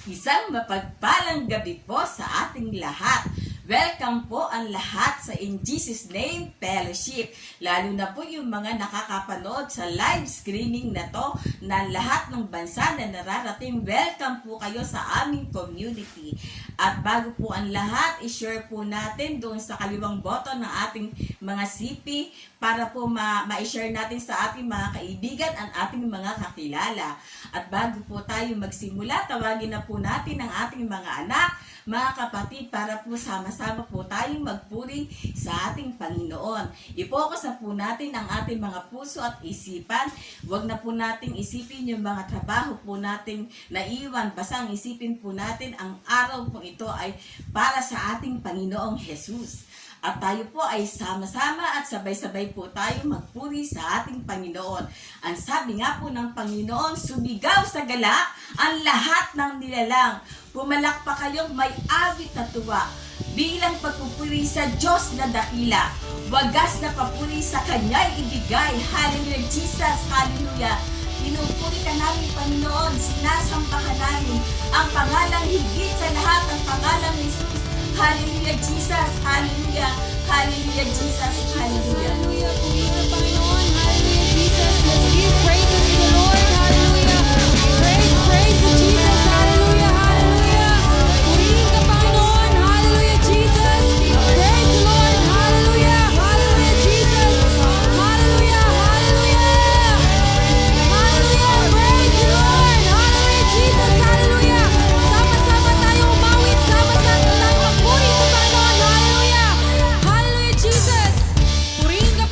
Isang mapagpalang gabi po sa ating lahat. Welcome po ang lahat sa In Jesus Name Fellowship. Lalo na po yung mga nakakapanood sa live screening na to na lahat ng bansa na nararating. Welcome po kayo sa aming community. At bago po ang lahat, i-share po natin doon sa kaliwang button ng ating mga CP para po ma-share natin sa ating mga kaibigan ang ating mga kakilala. At bago po tayo magsimula, tawagin na po natin ang ating mga anak, mga kapatid, para po sama-sama po tayong magpuri sa ating Panginoon. I-focus na po natin ang ating mga puso at isipan. Huwag na po nating isipin yung mga trabaho po natin naiwan. Basta ang isipin po natin ang araw po ito ay para sa ating Panginoong Jesus. At tayo po ay sama-sama at sabay-sabay po tayo magpuri sa ating Panginoon. Ang sabi nga po ng Panginoon, sumigaw sa galak ang lahat ng nilalang. Pumalakpak kayong may awit na tuwa bilang pagpupuri sa Diyos na dakila. Wagas na papuri sa Kanya'y ibigay. Hallelujah, Jesus, hallelujah. Pinupuri ka namin, Panginoon. Sinasamba ka namin ang pangalang higit sa lahat, ang pangalang Jesus. Hallelujah, Jesus. Hallelujah. Hallelujah, Jesus. Hallelujah. Hallelujah. Purihin ka, Panginoon. Hallelujah, Jesus. Let's give praises to the Lord. Hallelujah. Praise to Jesus. Hallelujah. Hallelujah. Purihin ka, Panginoon. Hallelujah, Jesus. Praise the Lord. Hallelujah. Hallelujah, Jesus. Hallelujah. Hallelujah. Hallelujah. Praise the Lord. Hallelujah, Jesus. Hallelujah. Sama-sama tayong umawit. Sama-sama tayong magpuri sa Panginoon. Hallelujah. Hallelujah, Jesus. Purihin ka,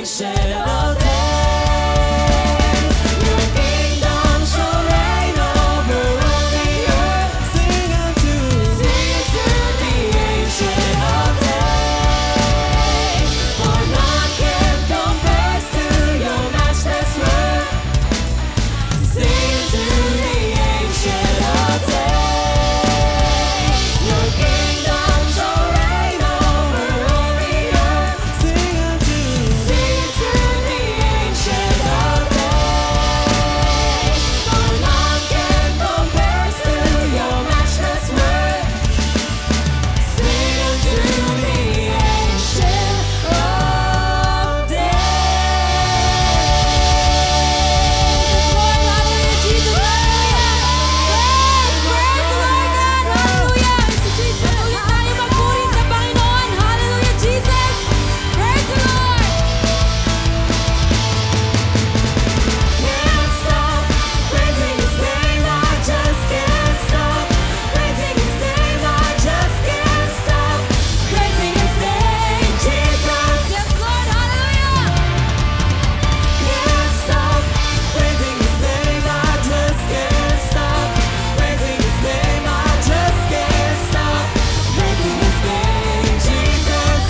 ancient of days. Your kingdom shall reign over all the earth. Sing unto the ancient of days. For none can compare to your matchless worth. Sing to the ancient of days. Your kingdom shall reign over all the earth. Sing to the ancient of days. For none can compare to your matchless worth. Sing to the ancient of days. Lord, hallelujah, Jesus, hallelujah. Praise the Lord God, hallelujah. Patuloy tayo magpuri sa Panginoon, hallelujah, Jesus. Praise the Lord. Can't stop praising His name. I just can't stop praising His name. I just can't stop praising His name, Jesus. Yes, Lord, hallelujah. Can't stop praising His name. I just can't stop praising His name. I just can't stop praising His name, Jesus.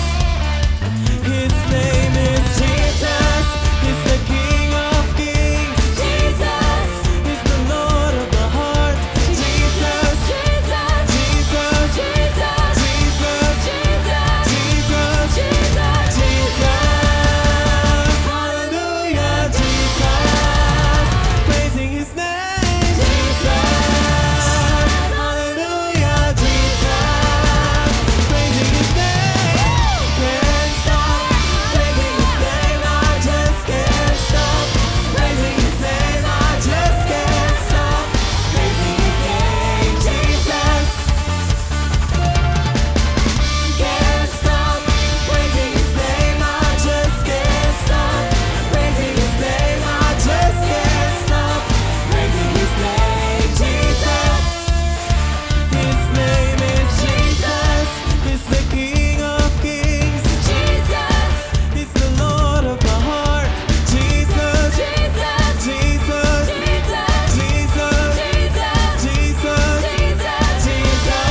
His name is Jesus. He's the King of Kings. Jesus, He's the Lord of the heart. Jesus. Jesus, Jesus. Jesus, Jesus. Jesus, Jesus. Jesus, Jesus. Hallelujah, Jesus. Praising His name. Jesus. Hallelujah, Jesus. Praising His name. Can't stop praising His name. I just can't stop praising His name. I just can't stop praising His name, Jesus. Can't stop praising His name. I just can't stop praising His name. I just can't stop praising His name, Jesus. His name is Jesus. He's the King of Kings. Jesus, He's the Lord of the heart. Jesus. Jesus, Jesus. Jesus, Jesus. Jesus, Jesus. Jesus, Jesus.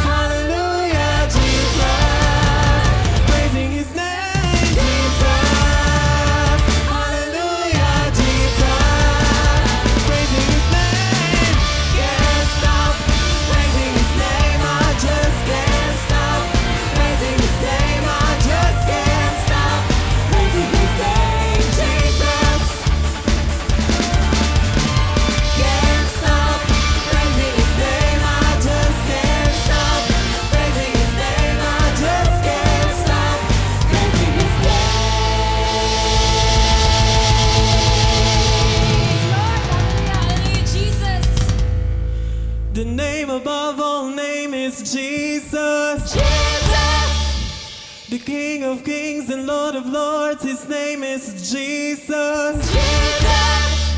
Hallelujah, Jesus. Praising His name. Jesus. Hallelujah, Jesus. Praising His name. Can't stop praising His name. I just can't stop praising His name. I just can't stop praising His name, Jesus. Can't stop praising His name. I just can't stop praising His name. I just can't stop praising His name. hallelujah, Jesus, The name above all name is Jesus. Jesus, The King of Kings and Lord of Lords, His name is Jesus. Jesus,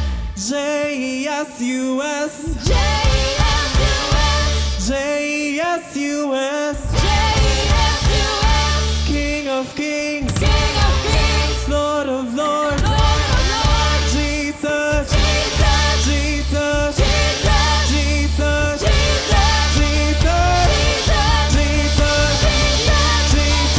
J-E-S-U-S. J-S-U-S, J-E-S-U-S. J-S-U-S, King of Kings, King of Kings, Lord of Lords, Lord of Lords, Jesus. Jesus, Jesus. Jesus, Jesus. Jesus, Jesus. Jesus, Jesus. Jesus.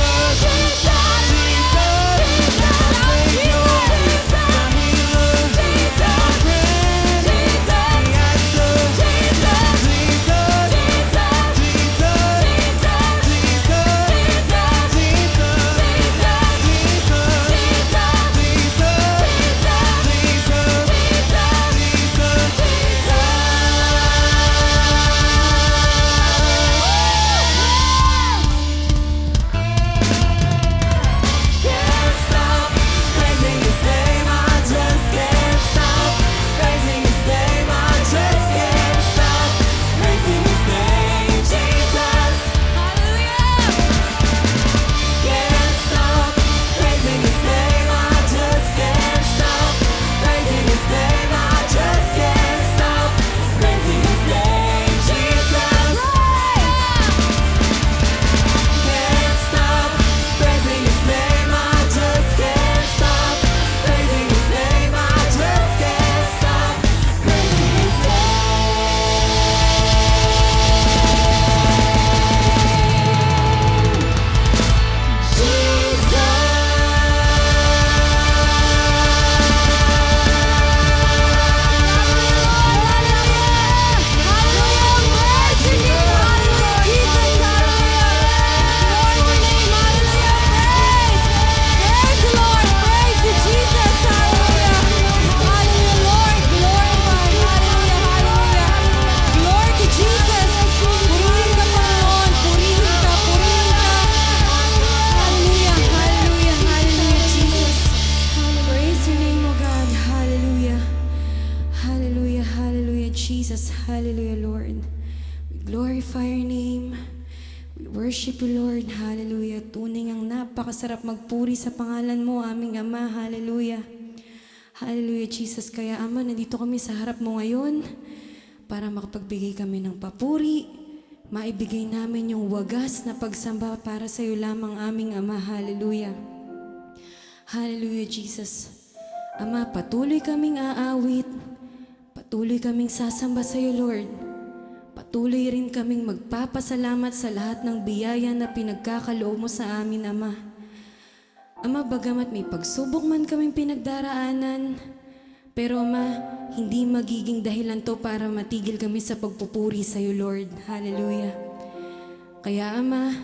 Jesus. worship you, Lord. Hallelujah. Tunay ang napakasarap magpuri sa pangalan mo, aming Ama. Hallelujah. Hallelujah, Jesus. Kaya, Ama, nandito kami sa harap mo ngayon para makapagbigay kami ng papuri. Maibigay namin yung wagas na pagsamba para sa iyo lamang, aming Ama. Hallelujah. Hallelujah, Jesus. Ama, patuloy kaming aawit. Patuloy kaming sasamba sa iyo, Lord. Patuloy rin kaming magpapasalamat sa lahat ng biyaya na pinagkakaloob mo sa amin, Ama. Ama, bagamat may pagsubok man kaming pinagdaraanan, pero Ama, hindi magiging dahilan to para matigil kami sa pagpupuri sa iyo, Lord. Hallelujah. Kaya Ama,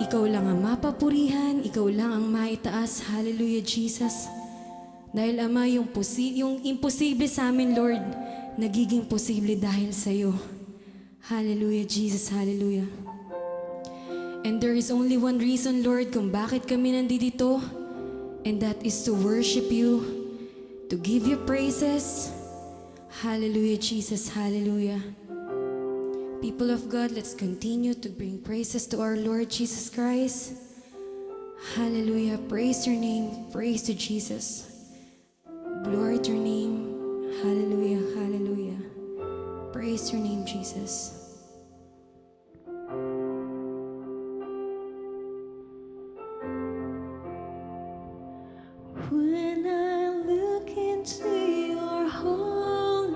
ikaw lang ang mapapurihan, ikaw lang ang maitaas. Hallelujah, Jesus. Dahil Ama, yung imposible sa amin, Lord, nagiging posible dahil sa iyo. Hallelujah, Jesus. Hallelujah. And there is only one reason, Lord, kung bakit kami nandito, and that is to worship you, to give you praises. Hallelujah, Jesus. Hallelujah. People of God, let's continue to bring praises to our Lord Jesus Christ. Hallelujah. Praise your name. Praise to Jesus. Glory to your name. Hallelujah. Hallelujah. Praise your name, Jesus. When I look into your holiness,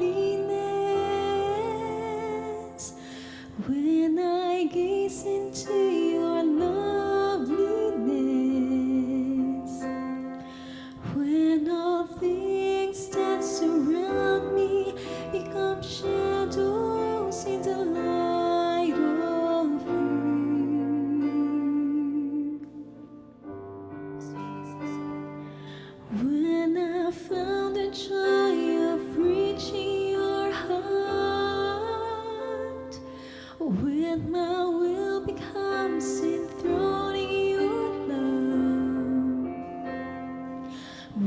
when I gaze into your loveliness, when all things that surround me become shadows in the light of you. When I found the joy of reaching your heart, when my will becomes enthroned in your love,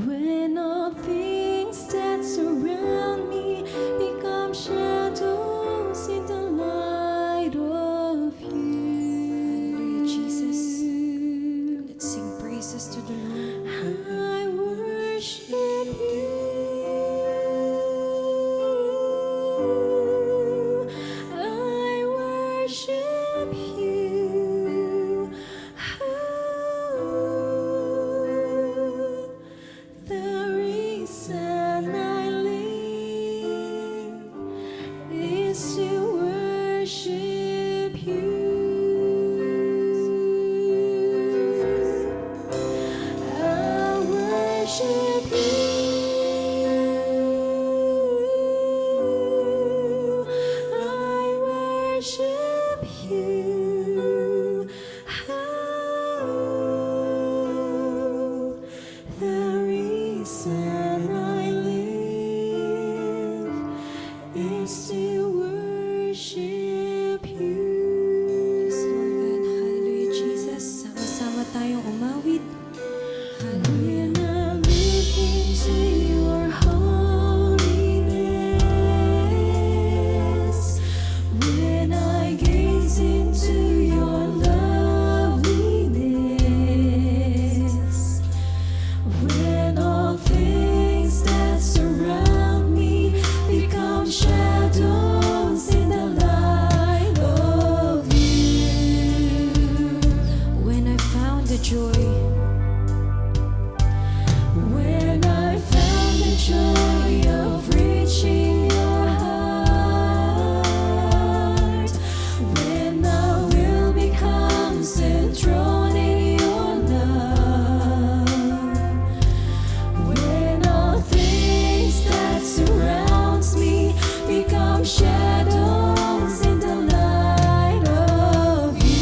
when all things that surround me become shadows in the light of Hallelujah, you. Jesus. Let's sing praises to the Lord. I worship you. I worship you. The reason I live is to worship you. I worship you. I worship you. The reason I live is to worship you. Yes, Lord God. Hallelujah, Jesus. Sama-sama tayong umawit. Hallelujah. When I look into your holiness, when I gaze into your loveliness, when all things that surround me become shadows in the light of you. When I found the joy, When I found the joy of reaching your heart, when my will becomes enthroned in your love, when all things that surrounds me become shadows in the light of you.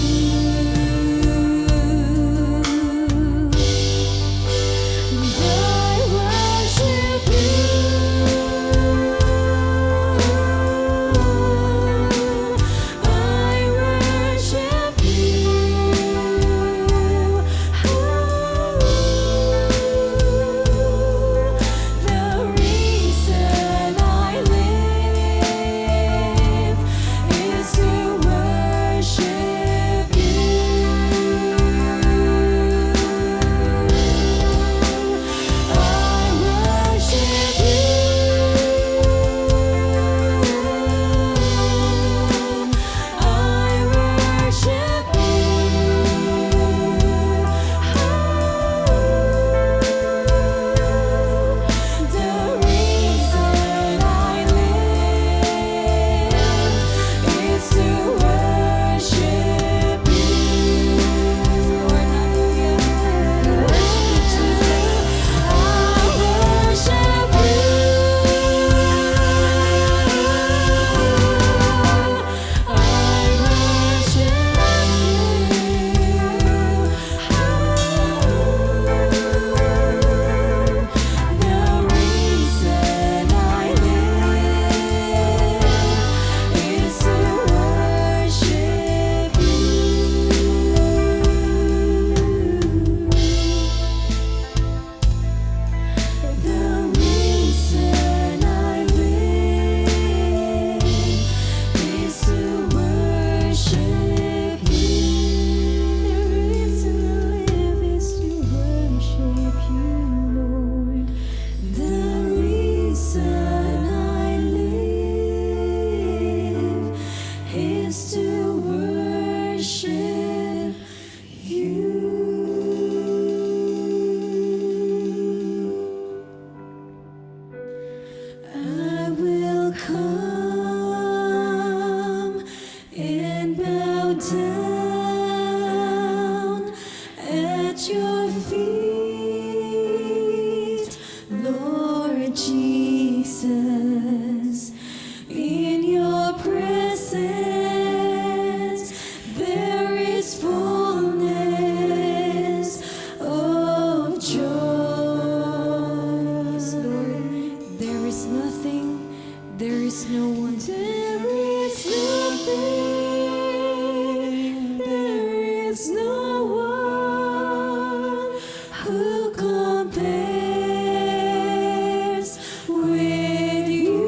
at your feet, Lord Jesus. In your presence there is fullness of joy. Yes, Lord, there is nothing, there is no one. There is nothing, there is no one who compares with you.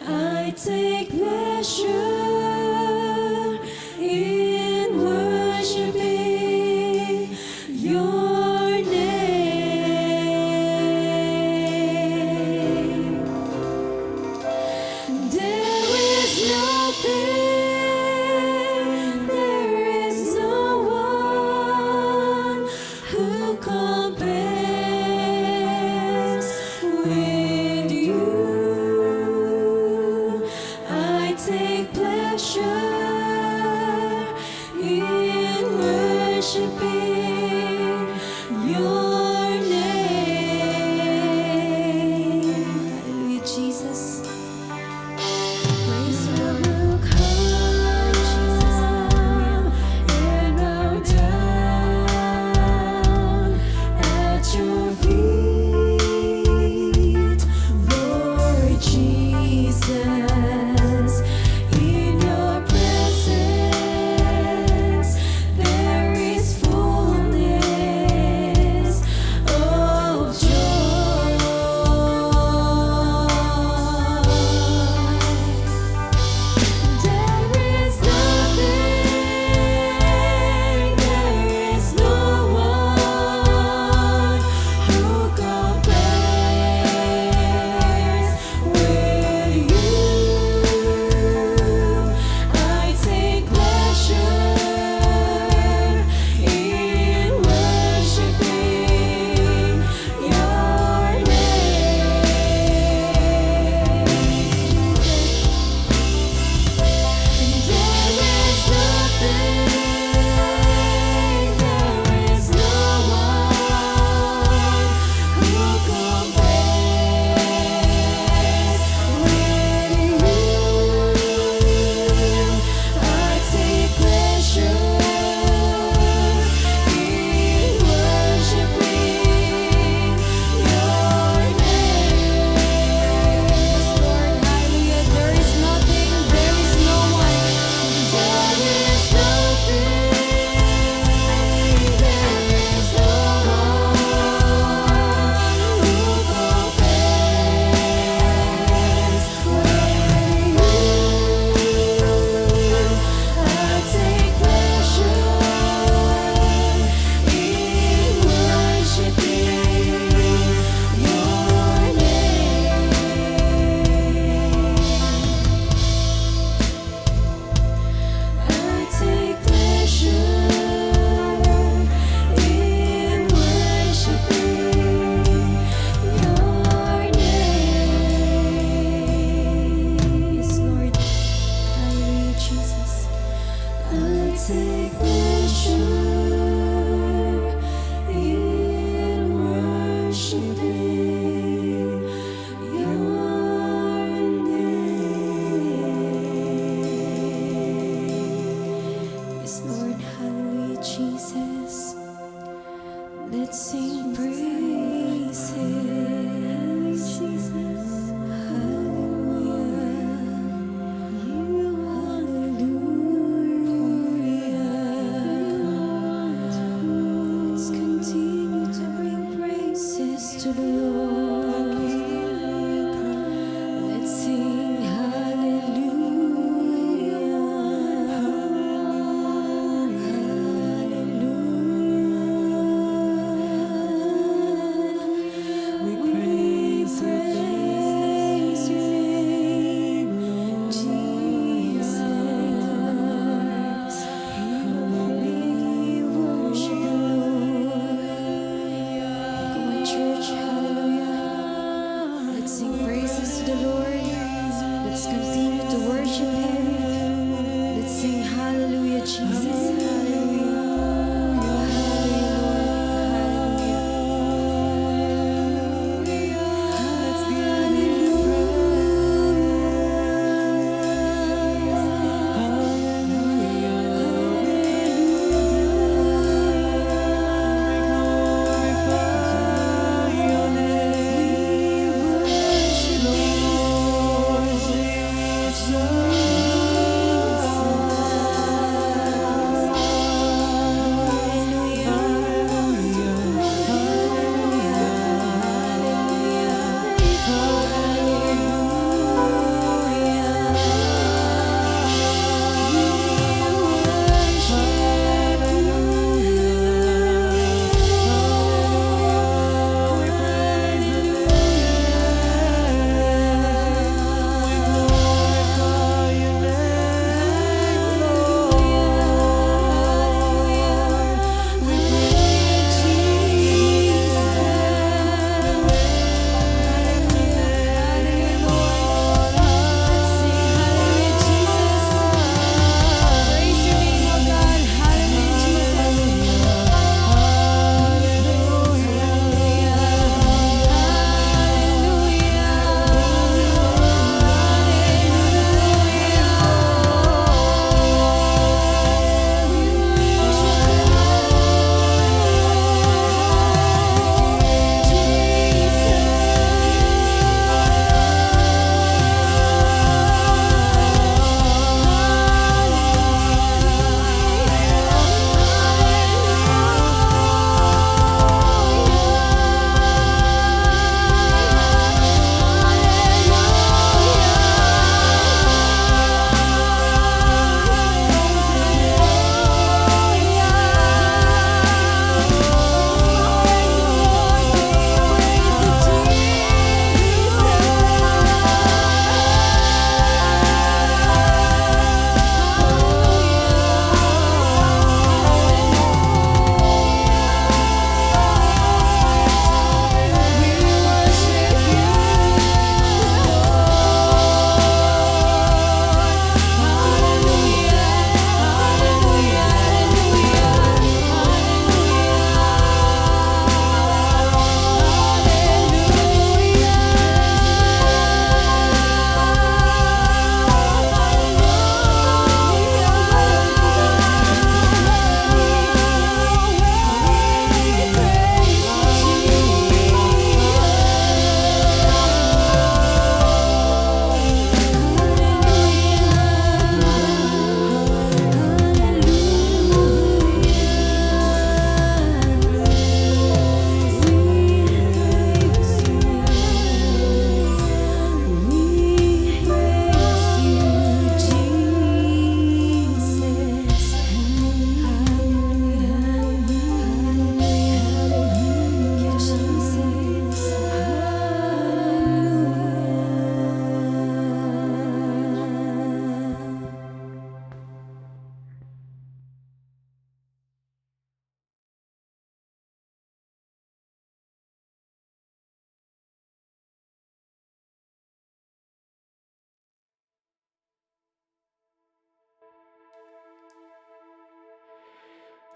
I take pleasure in worshiping your name. There is nothing, there is no one who compares with you. I take pleasure in worshiping your name. Hallelujah, Jesus. Praise the Lord. Come and bow down at your feet, Lord Jesus. In your presence there is fullness of joy. There is nothing, there is no one who compares with you. I take pleasure in worshiping your name. There is nothing, there is no one who compares with you. I take pleasure in worshiping your name. Yes, Lord, hallelujah. There is nothing, there is no one. There is nothing, there is no one who compares with you. I take pleasure in worshiping your name. I take pleasure in worshiping your name. Yes, Lord. Hallelujah, Jesus. I take pleasure in worshiping your name. Yes, Lord. Hallelujah, Jesus. Let's sing praises. Hallelujah. Let's continue to bring praises to the Lord. Let's sing hallelujah. Hallelujah. We praise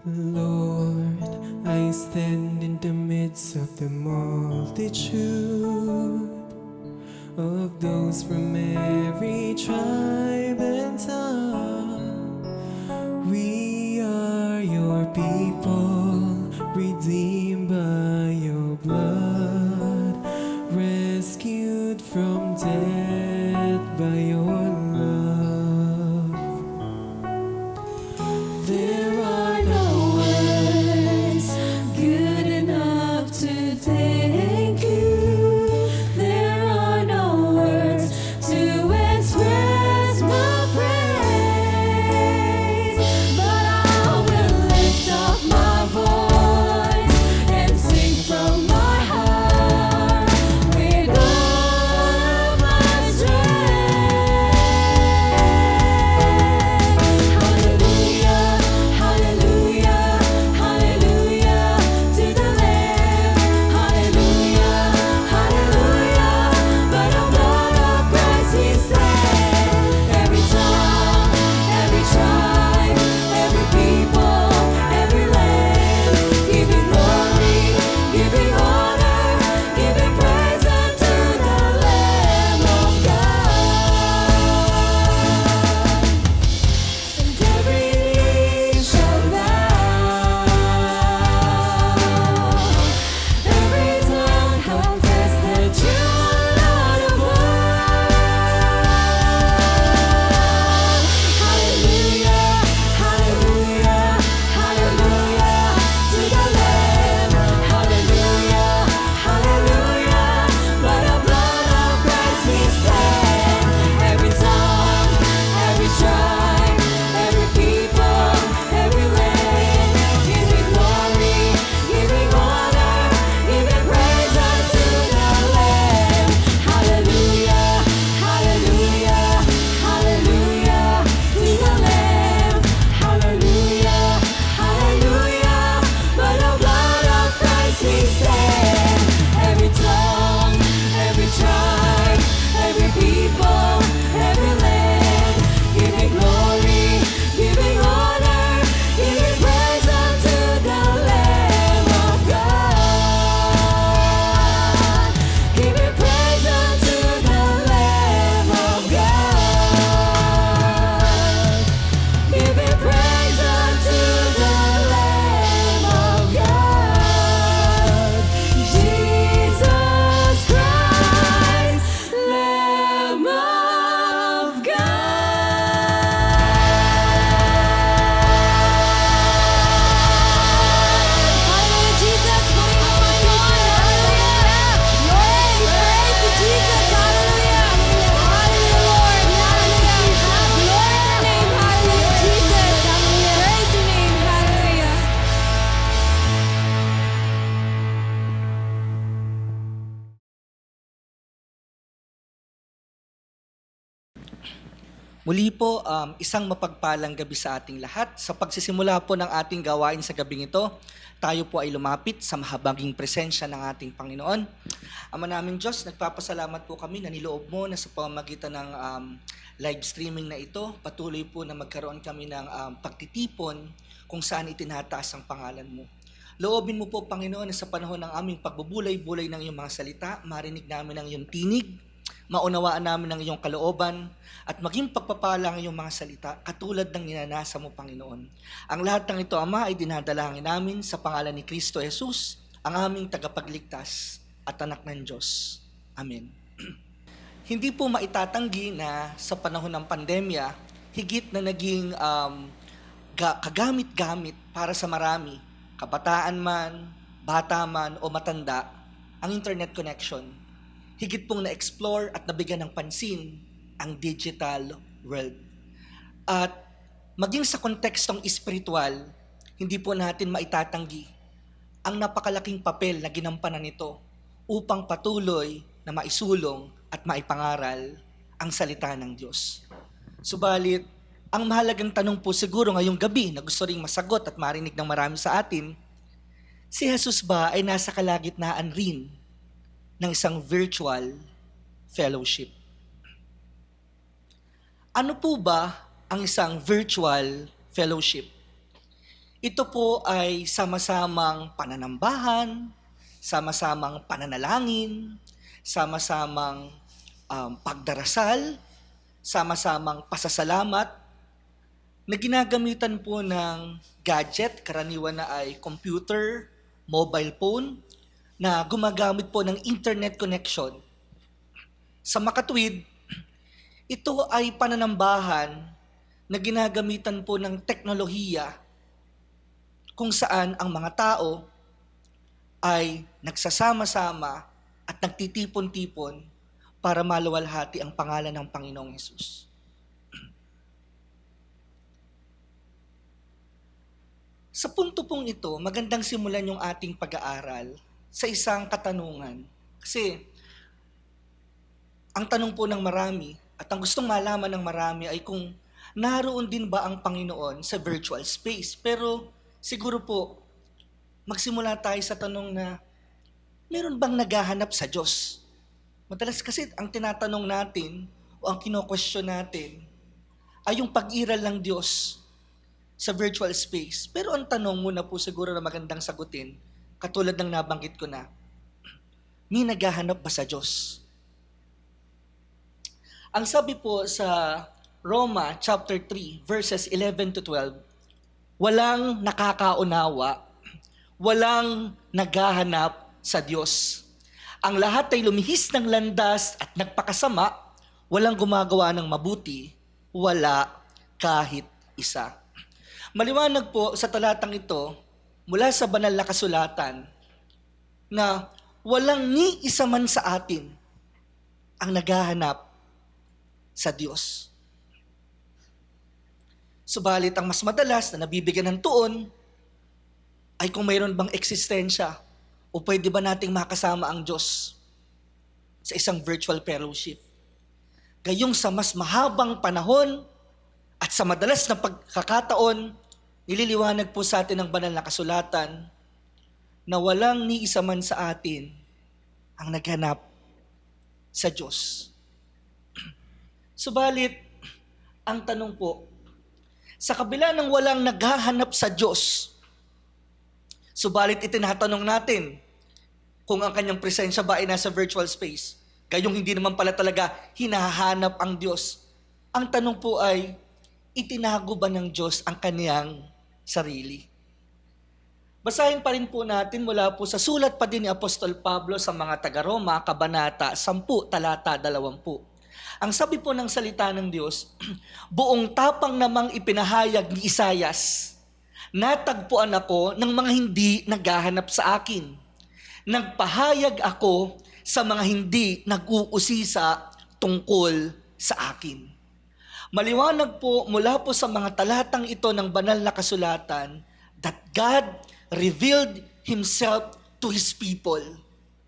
Lord, I stand in the midst of the multitude of those from every tribe and tongue. We are your people, redeemed by your blood, rescued from death by your love. There are no words good enough to thank you. There are no words to express my praise, but I will lift up my voice and sing from my heart with all of my strength. Hallelujah, hallelujah, hallelujah to the Lamb. Hallelujah, hallelujah. By the blood of Christ we stand. Every tongue, every tribe, every people, every land, giving glory, giving honor, giving praise unto the Lamb of God. And every knee shall bow, every tongue confess that you are Lord of all. Hallelujah, hallelujah, hallelujah to the Lamb. Hallelujah, hallelujah. By the blood of Christ we stand. Every tongue, every tribe, every people, every land, giving glory, giving honor, giving praise unto the Lamb. Hallelujah, hallelujah, hallelujah to the Lamb. Hallelujah, hallelujah. By the blood of Christ we stand. Every tongue, every tribe, every people, every land, giving glory, giving honor, giving praise unto the Lamb of God. Giving praise unto the Lamb of God. Giving praise unto the Lamb of God. Jesus Christ, Lamb of God. Hallelujah, Jesus. Purihin ka, Panginoon. Hallelujah. Praise to Jesus. Hallelujah. Hallelujah, Lord. Hallelujah. Glory to your name. Hallelujah, Jesus. Praise your name. Hallelujah. Muli po, isang mapagpalang gabi sa ating lahat. Sa pagsisimula po ng ating gawain sa gabing ito, tayo po ay lumapit sa mahabaging presensya ng ating Panginoon. Ama naming Diyos, nagpapasalamat po kami na niloob mo na sa pamamagitan ng live streaming na ito, patuloy po na magkaroon kami ng pagtitipon kung saan itinataas ang pangalan mo. Loobin mo po, Panginoon, na sa panahon ng aming pagbubulay-bulay ng iyong mga salita, marinig namin ang iyong tinig, maunawaan namin ang iyong kalooban, at maging pagpapala ang iyong mga salita, katulad ng ninanasa mo, Panginoon. Ang lahat ng ito, Ama, ay dinadalangin namin sa pangalan ni Kristo Jesus, ang aming tagapagligtas at anak ng Diyos. Amen. Hindi po maitatanggi na sa panahon ng pandemya, higit na naging kagamit-gamit para sa marami, kabataan man, bata man o matanda, ang internet connection. Higit pong na-explore at nabigyan ng pansin ang digital world. At maging sa kontekstong espiritual, hindi po natin maitatanggi ang napakalaking papel na ginampanan nito upang patuloy na maisulong at maipangaral ang salita ng Diyos. Subalit, ang mahalagang tanong po siguro ngayong gabi na gusto ring masagot at marinig ng marami sa atin, si Jesus ba ay nasa kalagitnaan rin ng isang virtual fellowship? Ano po ba ang isang virtual fellowship? ito po ay sama-samang pananambahan, sama-samang pananalangin, sama-samang pagdarasal, sama-samang pasasalamat na ginagamitan po ng gadget, karaniwan na ay computer, mobile phone, na gumagamit po ng internet connection. Sa makatwid, ito ay pananambahan na ginagamitan po ng teknolohiya kung saan ang mga tao ay nagsasama-sama at nagtitipon-tipon para maluwalhati ang pangalan ng Panginoong Hesus. Sa punto pong ito, magandang simulan yung ating pag-aaral sa isang katanungan. Kasi ang tanong po ng marami at ang gustong malaman ng marami ay kung naroon din ba ang Panginoon sa virtual space. Pero siguro po, magsimula tayo sa tanong na meron bang naghahanap sa Diyos? Madalas kasi ang tinatanong natin o ang kino-question natin ay yung pag-iral ng Diyos sa virtual space. Pero ang tanong muna po siguro na magandang sagutin, katulad ng nabanggit ko na, may naghahanap ba sa Diyos? Ang sabi po sa Roma chapter 3 verses 11 to 12, walang nakakaunawa, walang naghahanap sa Diyos. Ang lahat ay lumihis ng landas at nagpakasama, walang gumagawa ng mabuti, wala kahit isa. Maliwanag po sa talatang ito, mula sa banal na kasulatan, na walang ni isa man sa atin ang naghahanap sa Diyos. Subalit ang mas madalas na nabibigyan ng tuon ay kung mayroon bang eksistensya o pwede ba nating makasama ang Diyos sa isang virtual fellowship. Gayong sa mas mahabang panahon at sa madalas na pagkakataon, nililiwanag po sa atin ng banal na kasulatan na walang ni isa man sa atin ang naghanap sa Diyos. Subalit, ang tanong po, sa kabila ng walang naghahanap sa Diyos, subalit itinatanong natin kung ang kanyang presensya ba ay nasa virtual space, gayong hindi naman pala talaga hinahanap ang Diyos. Ang tanong po ay, itinago ba ng Diyos ang kanyang sarili? Basahin pa rin po natin mula po sa sulat pa din ni Apostol Pablo sa mga taga-Roma, Kabanata 10, talata 20. Ang sabi po ng salita ng Diyos, buong tapang namang ipinahayag ni Isayas, natagpuan ako ng mga hindi naghahanap sa akin. Nagpahayag ako sa mga hindi nag-uusisa tungkol sa akin. Maliwanag po mula po sa mga talatang ito ng banal na kasulatan that God revealed Himself to His people.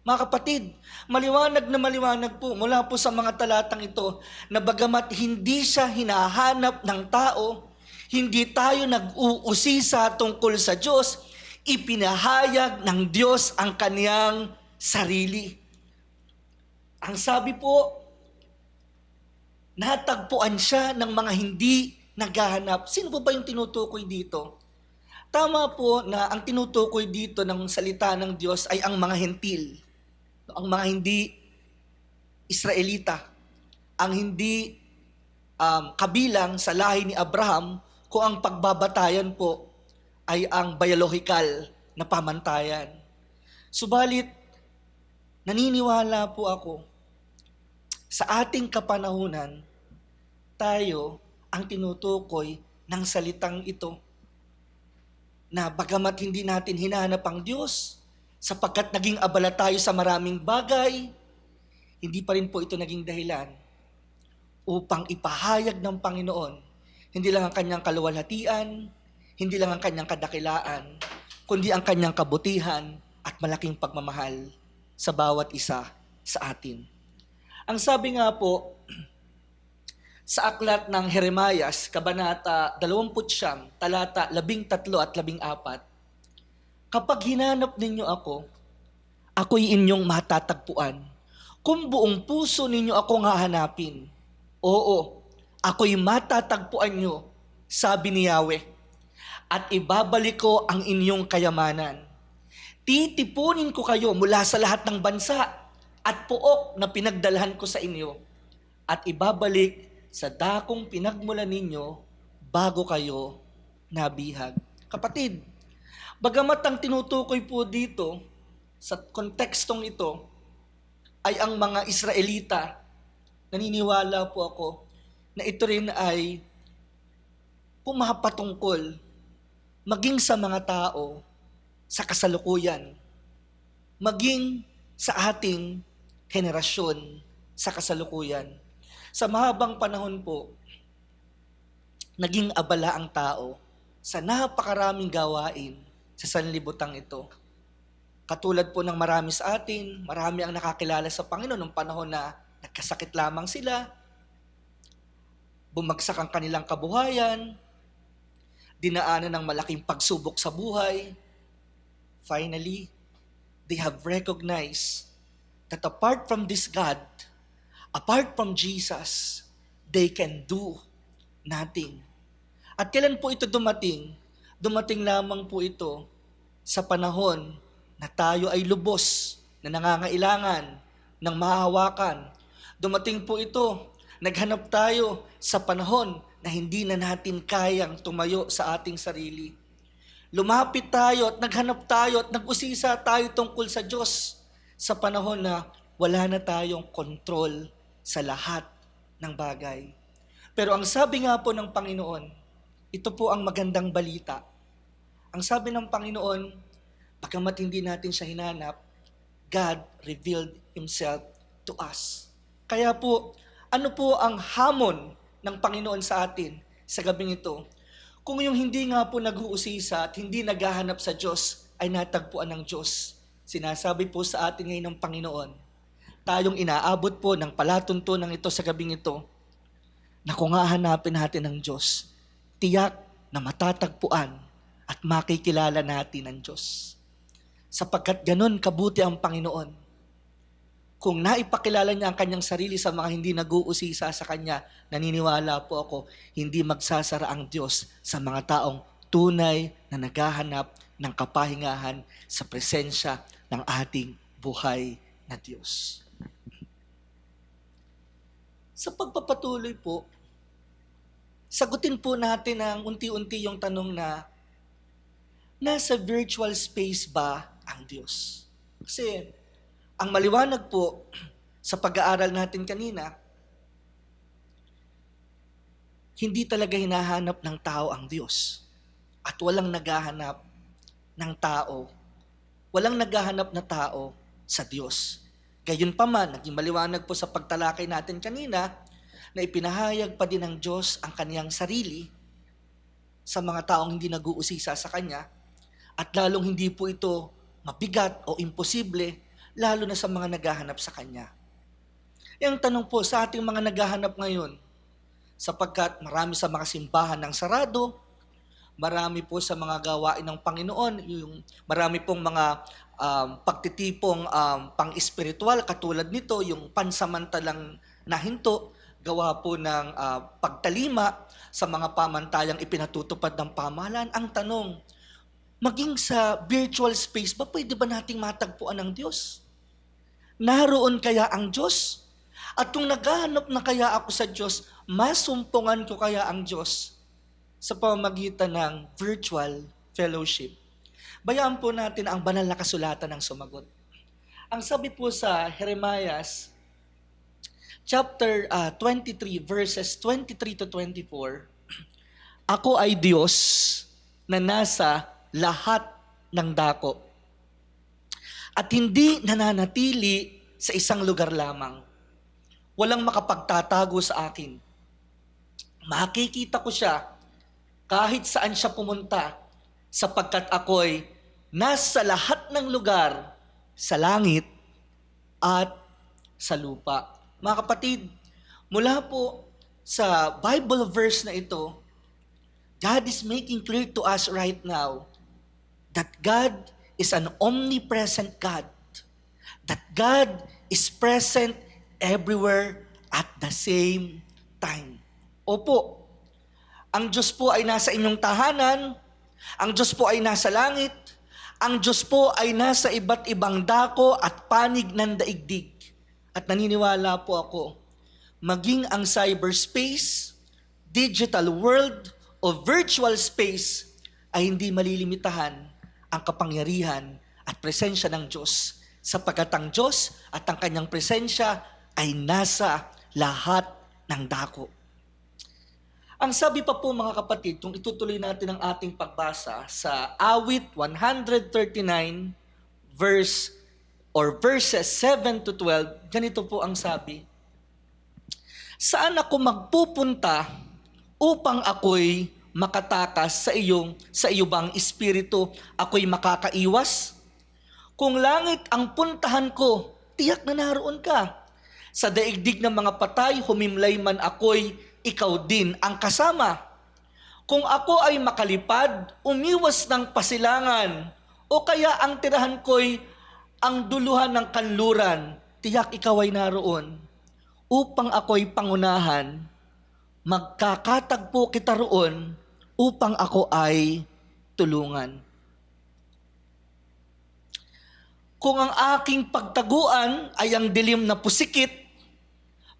Mga kapatid, maliwanag po mula po sa mga talatang ito na bagamat hindi siya hinahanap ng tao, hindi tayo nag-uusisa tungkol sa Diyos, ipinahayag ng Diyos ang kaniyang sarili. Ang sabi po, natagpuan siya ng mga hindi naghahanap. Sino po ba yung tinutukoy dito? Tama po na ang tinutukoy dito ng salita ng Diyos ay ang mga hentil, ang mga hindi Israelita, ang hindi kabilang sa lahi ni Abraham, kung ang pagbabatayan po ay ang biological na pamantayan. Subalit, naniniwala po ako, sa ating kapanahunan, tayo ang tinutukoy ng salitang ito, na bagamat hindi natin hinahanap ang Diyos, sapagkat naging abala tayo sa maraming bagay, hindi pa rin po ito naging dahilan upang ipahayag ng Panginoon hindi lang ang kanyang kaluwalhatian, hindi lang ang kanyang kadakilaan, kundi ang kanyang kabutihan at malaking pagmamahal sa bawat isa sa atin. Ang sabi nga po sa aklat ng Jeremias, Kabanata 29, talata 13 at 14, kapag hinanap ninyo ako, ako'y inyong matatagpuan. Kung buong puso ninyo akong hahanapin, oo, ako'y matatagpuan nyo, sabi ni Yahweh. at ibabalik ko ang inyong kayamanan. Titipunin ko kayo mula sa lahat ng bansa at pook na pinagdalhan ko sa inyo at ibabalik sa dakong pinagmulan ninyo bago kayo nabihag. Kapatid, bagamat ang tinutukoy po dito sa kontekstong ito ay ang mga Israelita, naniniwala po ako na ito rin ay pumapatungkol maging sa mga tao sa kasalukuyan, maging sa ating henerasyon sa kasalukuyan. Sa mahabang panahon po, naging abala ang tao sa napakaraming gawain sa sanlibutang ito. Katulad po ng marami sa atin, marami ang nakakilala sa Panginoon noong panahon na nagkasakit lamang sila, bumagsak ang kanilang kabuhayan, dinaanan ng malaking pagsubok sa buhay. Finally, they have recognized that apart from this God, apart from Jesus, they can do nothing. At kailan po ito dumating? Dumating lamang po ito sa panahon na tayo ay lubos na nangangailangan ng mahahawakan. Dumating po ito, naghanap tayo sa panahon na hindi na natin kayang tumayo sa ating sarili. Lumapit tayo at naghanap tayo at nag-usisa tayo tungkol sa Diyos sa panahon na wala na tayong kontrol sa lahat ng bagay. Pero ang sabi nga po ng Panginoon, ito po ang magandang balita. Ang sabi ng Panginoon, bagamat hindi natin siya hinanap, God revealed Himself to us. Kaya po, ano po ang hamon ng Panginoon sa atin sa gabing ito? Kung yung hindi nga po nag-uusisa at hindi naghahanap sa Diyos ay natagpuan ng Diyos, sinasabi po sa atin ngayon ng Panginoon, tayong inaabot po ng palatuntunan ito sa gabing ito, na kung hahanapin natin ng Diyos, tiyak na matatagpuan at makikilala natin ang Diyos. Sapagkat ganun kabuti ang Panginoon. Kung naipakilala niya ang kanyang sarili sa mga hindi nag-uusisa sa kanya, naniniwala po ako, hindi magsasara ang Diyos sa mga taong tunay na naghahanap ng kapahingahan sa presensya ng ating buhay na Diyos. Sa pagpapatuloy po, sagutin po natin ang unti-unti yung tanong na, nasa virtual space ba ang Diyos? Kasi, ang maliwanag po sa pag-aaral natin kanina, hindi talaga hinahanap ng tao ang Diyos. At walang naghahanap ng tao, walang naghahanap na tao sa Diyos. Gayunpaman, naging maliwanag po sa pagtalakay natin kanina, na ipinahayag pa din ng Diyos ang kaniyang sarili sa mga taong hindi nag-uusisa sa Kanya, at lalong hindi po ito mabigat o imposible, lalo na sa mga naghahanap sa Kanya. Yung tanong po sa ating mga naghahanap ngayon, sapagkat marami sa mga simbahan ng sarado, marami po sa mga gawain ng Panginoon, marami pong mga pagtitipong pang-espiritual, katulad nito, yung pansamantalang nahinto, gawa po ng pagtalima sa mga pamantayang ipinatutupad ng pamahalaan. Ang tanong, maging sa virtual space ba, pwede ba nating matagpuan ang Diyos? Naroon kaya ang Diyos? At kung naghahanap na kaya ako sa Diyos, masumpungan ko kaya ang Diyos sa pamamagitan ng virtual fellowship? Bayaan po natin ang banal na kasulatan ng sumagot. Ang sabi po sa Jeremiah chapter 23 verses 23 to 24, ako ay Diyos na nasa lahat ng dako at hindi nananatili sa isang lugar lamang. Walang makapagtatago sa akin. Makikita ko siya kahit saan siya pumunta, sapagkat ako'y nasa lahat ng lugar, sa langit at sa lupa. Mga kapatid, mula po sa Bible verse na ito, God is making clear to us right now that God is an omnipresent God. That God is present everywhere at the same time. Opo, ang Diyos po ay nasa inyong tahanan, Ang Diyos po ay nasa langit. Ang Diyos po ay nasa iba't ibang dako at panig ng daigdig. At naniniwala po ako, maging ang cyberspace, digital world, o virtual space ay hindi malilimitahan ang kapangyarihan at presensya ng Diyos, sapagkat ang Diyos at ang kanyang presensya ay nasa lahat ng dako. Ang sabi pa po mga kapatid, kung itutuloy natin ang ating pagbasa sa Awit 139 verses 7 to 12, ganito po ang sabi. Saan ako magpupunta upang ako'y makatakas sa iyo bang espiritu, ako'y makakaiwas? Kung langit ang puntahan ko, tiyak na naroon ka. Sa daigdig ng mga patay, humimlay man ako'y ikaw din ang kasama. Kung ako ay makalipad, umiwas ng pasilangan, o kaya ang tirahan ko'y ang duluhan ng kanluran, tiyak ikaw ay naroon. Upang ako'y pangunahan, magkakatagpo kita roon, upang ako ay tulungan. Kung ang aking pagtaguan ay ang dilim na pusikit,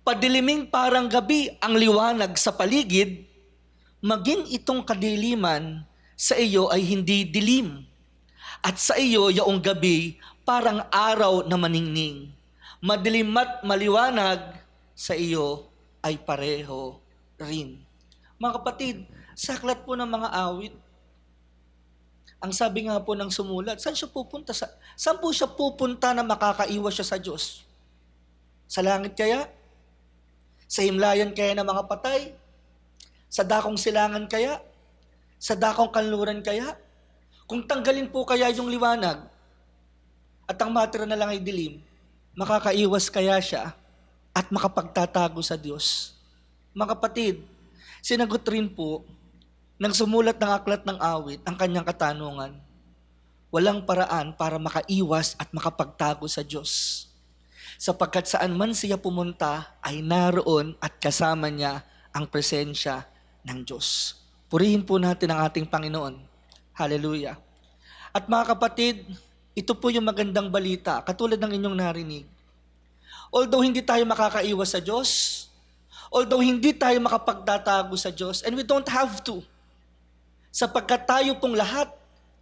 padiliming parang gabi ang liwanag sa paligid, maging itong kadiliman sa iyo ay hindi dilim. At sa iyo yaong gabi parang araw na maningning. Madilim at maliwanag sa iyo ay pareho rin. Mga kapatid, sa aklat po ng mga awit, ang sabi nga po ng sumulat, saan po siya pupunta na makakaiwas siya sa Diyos? Sa langit kaya? Sa himlayan kaya ng mga patay? Sa dakong silangan kaya? Sa dakong kanluran kaya? Kung tanggalin po kaya yung liwanag at ang matira na lang ay dilim, makakaiwas kaya siya at makapagtatago sa Diyos? Mga kapatid, sinagot rin po ng sumulat ng aklat ng awit ang kanyang katanungan. Walang paraan para makaiwas at makapagtago sa Diyos, sapagkat saan man siya pumunta ay naroon at kasama niya ang presensya ng Diyos. Purihin po natin ang ating Panginoon. Hallelujah. At mga kapatid, ito po yung magandang balita, katulad ng inyong narinig. Although hindi tayo makakaiwas sa Diyos, although hindi tayo makapagtatago sa Diyos, and we don't have to, sapagkat tayo pong lahat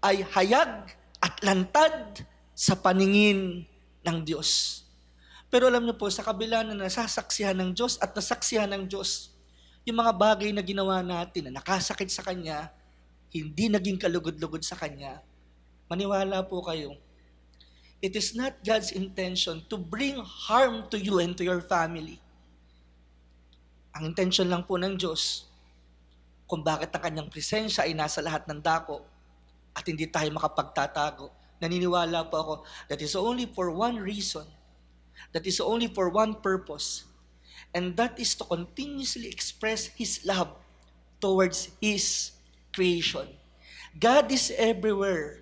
ay hayag at lantad sa paningin ng Diyos. Pero alam niyo po, sa kabila na nasasaksihan ng Diyos at nasaksihan ng Diyos, yung mga bagay na ginawa natin na nakasakit sa Kanya, hindi naging kalugod-lugod sa Kanya, maniwala po kayo, it is not God's intention to bring harm to you and to your family. Ang intention lang po ng Diyos, kung bakit ang Kanyang presensya ay nasa lahat ng dako at hindi tayo makapagtatago. Naniniwala po ako, that is only for one reason. That is only for one purpose. And that is to continuously express His love towards His creation. God is everywhere,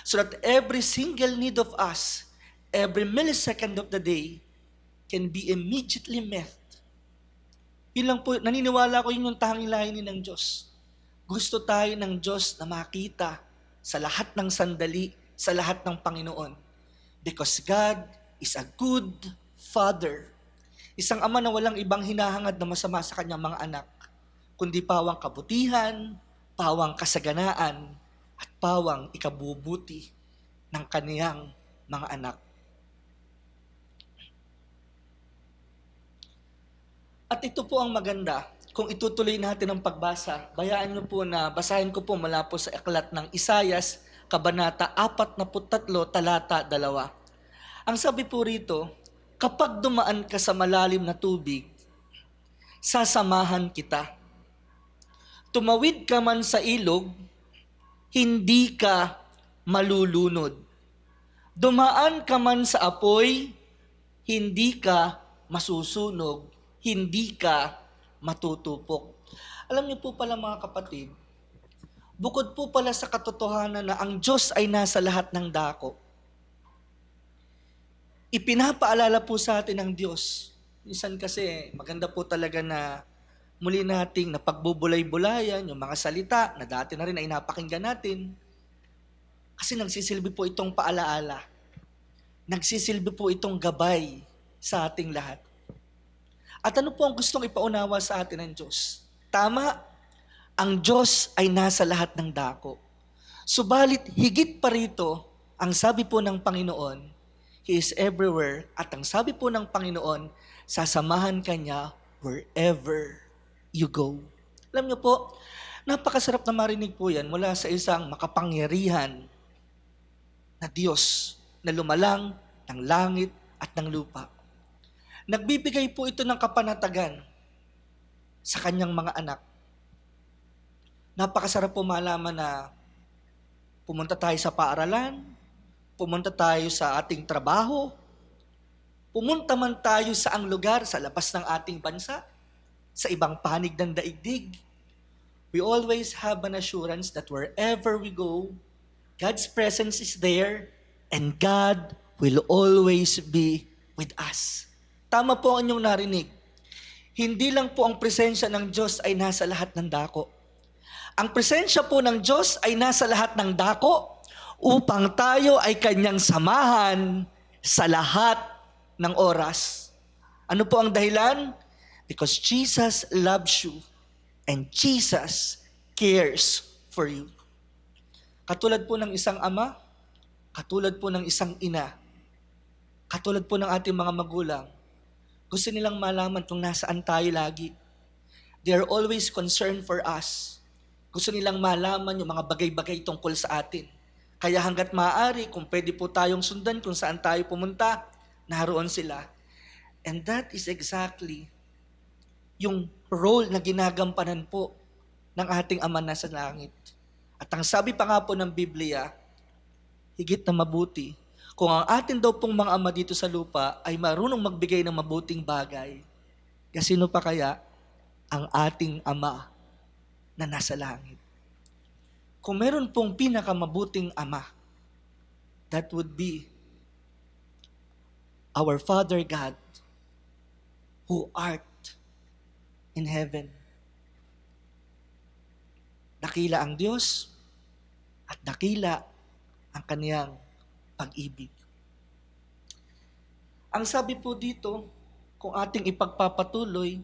so that every single need of us, every millisecond of the day, can be immediately met. Yun lang po, naniniwala ko yun yung tanging layunin ng Diyos. Gusto tayo ng Diyos na makita sa lahat ng sandali, sa lahat ng Panginoon. Because God is a good Father. Isang ama na walang ibang hinahangad na masama sa kanyang mga anak, kundi pawang kabutihan, pawang kasaganaan, at pawang ikabubuti ng kaniyang mga anak. At ito po ang maganda, kung itutuloy natin ang pagbasa, bayaan niyo po na basahin ko po mula po sa aklat ng Isayas, Kabanata 43, talata 2. Ang sabi po rito, kapag dumaan ka sa malalim na tubig, sasamahan kita. Tumawid ka man sa ilog, hindi ka malulunod. Dumaan ka man sa apoy, hindi ka masusunog, hindi ka matutupok. Alam niyo po pala mga kapatid, bukod po pala sa katotohanan na ang Diyos ay nasa lahat ng dako, ipinapaalala po sa atin ng Diyos. Minsan kasi maganda po talaga na muli nating napagbubulay-bulayan yung mga salita na dati na rin ay napakinggan natin. Kasi nagsisilbi po itong paalaala. Nagsisilbi po itong gabay sa ating lahat. At ano po ang gustong ipaunawa sa atin ng Diyos? Tama, ang Diyos ay nasa lahat ng dako. Subalit higit pa rito, ang sabi po ng Panginoon, He is everywhere. At ang sabi po ng Panginoon, sasamahan ka niya wherever you go. Alam niyo po, napakasarap na marinig po yan mula sa isang makapangyarihan na Diyos na lumalang ng langit at ng lupa. Nagbibigay po ito ng kapanatagan sa kanyang mga anak. Napakasarap po malaman na pumunta tayo sa paaralan, pumunta tayo sa ating trabaho, pumunta man tayo sa ang lugar sa labas ng ating bansa, sa ibang panig ng daigdig. We always have an assurance that wherever we go, God's presence is there and God will always be with us. Tama po ang inyong narinig. Hindi lang po ang presensya ng Diyos ay nasa lahat ng dako. Ang presensya po ng Diyos ay nasa lahat ng dako upang tayo ay kanyang samahan sa lahat ng oras. Ano po ang dahilan? Because Jesus loves you and Jesus cares for you. Katulad po ng isang ama, katulad po ng isang ina, katulad po ng ating mga magulang, gusto nilang malaman kung nasaan tayo lagi. They are always concerned for us. Gusto nilang malaman yung mga bagay-bagay tungkol sa atin. Kaya hanggat maaari, kung pwede po tayong sundan kung saan tayo pumunta, naroon sila. And that is exactly yung role na ginagampanan po ng ating Ama na sa langit. At ang sabi pa nga po ng Biblia, higit na mabuti, kung ang atin daw pong mga ama dito sa lupa ay marunong magbigay ng mabuting bagay, kasino pa kaya ang ating Ama na nasa langit? Kung meron pong pinakamabuting Ama, that would be our Father God who art in heaven. Dakila ang Diyos at dakila ang kaniyang pag-ibig. Ang sabi po dito, kung ating ipagpapatuloy,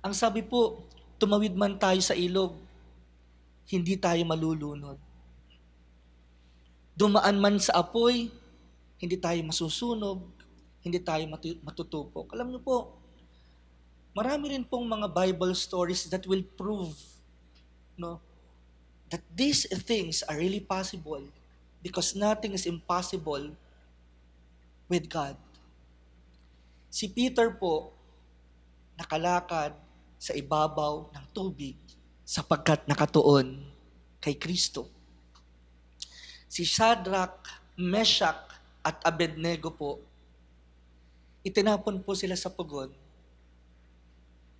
ang sabi po, tumawid man tayo sa ilog, hindi tayo malulunod. Dumaan man sa apoy, hindi tayo masusunog, hindi tayo matutupok. Alam niyo po, marami rin pong mga Bible stories that will prove that these things are really possible because nothing is impossible with God. Si Peter po, nakalakad sa ibabaw ng tubig sapagkat nakatuon kay Kristo. Si Shadrach, Meshach, at Abednego po, itinapon po sila sa pugon,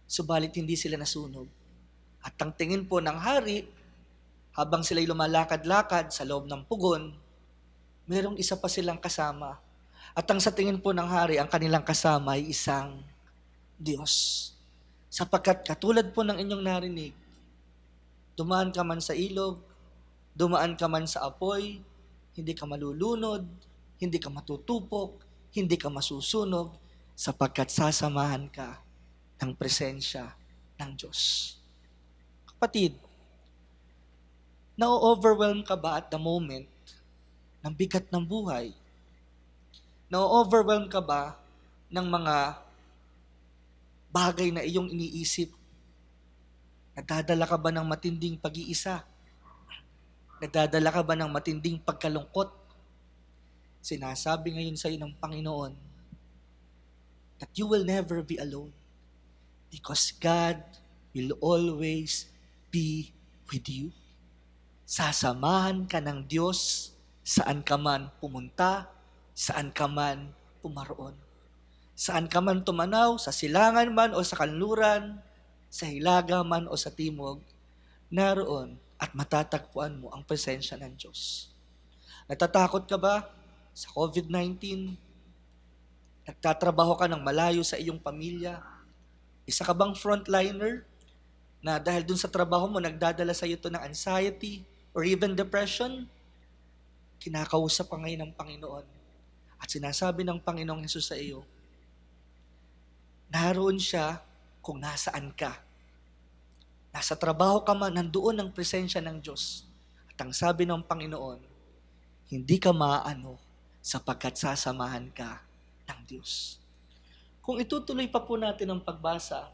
subalit hindi sila nasunog. At ang tingin po ng hari, habang sila'y lumalakad-lakad sa loob ng pugon, mayroong isa pa silang kasama. At ang sa tingin po ng hari, ang kanilang kasama ay isang Diyos. Sapagkat katulad po ng inyong narinig, dumaan ka man sa ilog, dumaan ka man sa apoy, hindi ka malulunod, hindi ka matutupok, hindi ka masusunog, sapagkat sasamahan ka ng presensya ng Diyos. Kapatid, na-overwhelm ka ba at the moment ng bigat ng buhay? Na-overwhelm ka ba ng mga bagay na iyong iniisip? Nagdadala ka ba ng matinding pag-iisa? Nagdadala ka ba ng matinding pagkalungkot? Sinasabi ngayon sa iyo ng Panginoon that you will never be alone because God will always be with you. Sasamahan ka ng Diyos saan ka man pumunta, saan ka man pumaroon. Saan ka man tumanaw, sa silangan man o sa kanluran, sa hilaga man o sa timog, naroon at matatagpuan mo ang presensya ng Diyos. Natatakot ka ba sa COVID-19? Nagtatrabaho ka ng malayo sa iyong pamilya? Isa ka bang frontliner na dahil dun sa trabaho mo, nagdadala sa iyo to ng anxiety or even depression, kinakausap ka ngayon ng Panginoon. At sinasabi ng Panginoong Hesus sa iyo, naroon siya kung nasaan ka. Nasa trabaho ka man, nandoon ang presensya ng Diyos. At ang sabi ng Panginoon, hindi ka maaano sapagkat sasamahan ka ng Diyos. Kung itutuloy pa po natin ang pagbasa,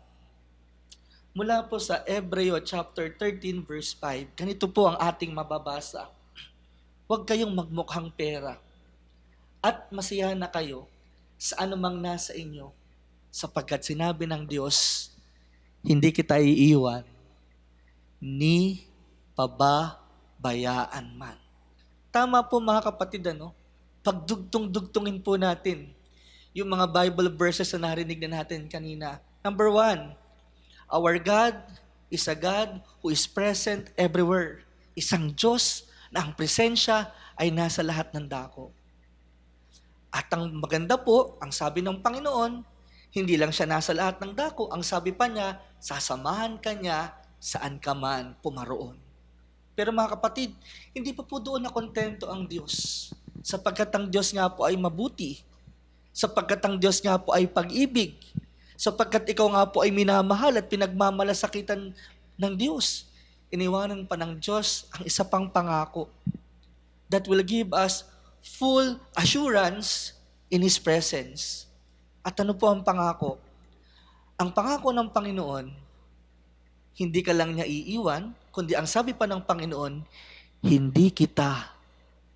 mula po sa Hebreo chapter 13 verse 5, ganito po ang ating mababasa. Huwag kayong magmukhang pera at masiyahan na kayo sa anumang nasa inyo sapagkat sinabi ng Diyos, hindi kita iiwan ni pababayaan man. Tama po mga kapatid, pagdugtong-dugtungin po natin yung mga Bible verses na narinig na natin kanina. Number 1, our God is a God who is present everywhere. Isang Diyos na ang presensya ay nasa lahat ng dako. At ang maganda po, ang sabi ng Panginoon, hindi lang siya nasa lahat ng dako. Ang sabi pa niya, sasamahan ka niya saan ka man pumaroon. Pero mga kapatid, hindi pa po doon na kontento ang Diyos. Sapagkat ang Diyos nga po ay mabuti. Sapagkat ang Diyos nga po ay pag-ibig. Sapagkat ikaw nga po ay minamahal at pinagmamalasakitan ng Diyos. Iniwanan pa ng Diyos ang isa pang pangako that will give us full assurance in His presence. At ano po ang pangako? Ang pangako ng Panginoon, hindi ka lang niya iiwan, kundi ang sabi pa ng Panginoon, hindi kita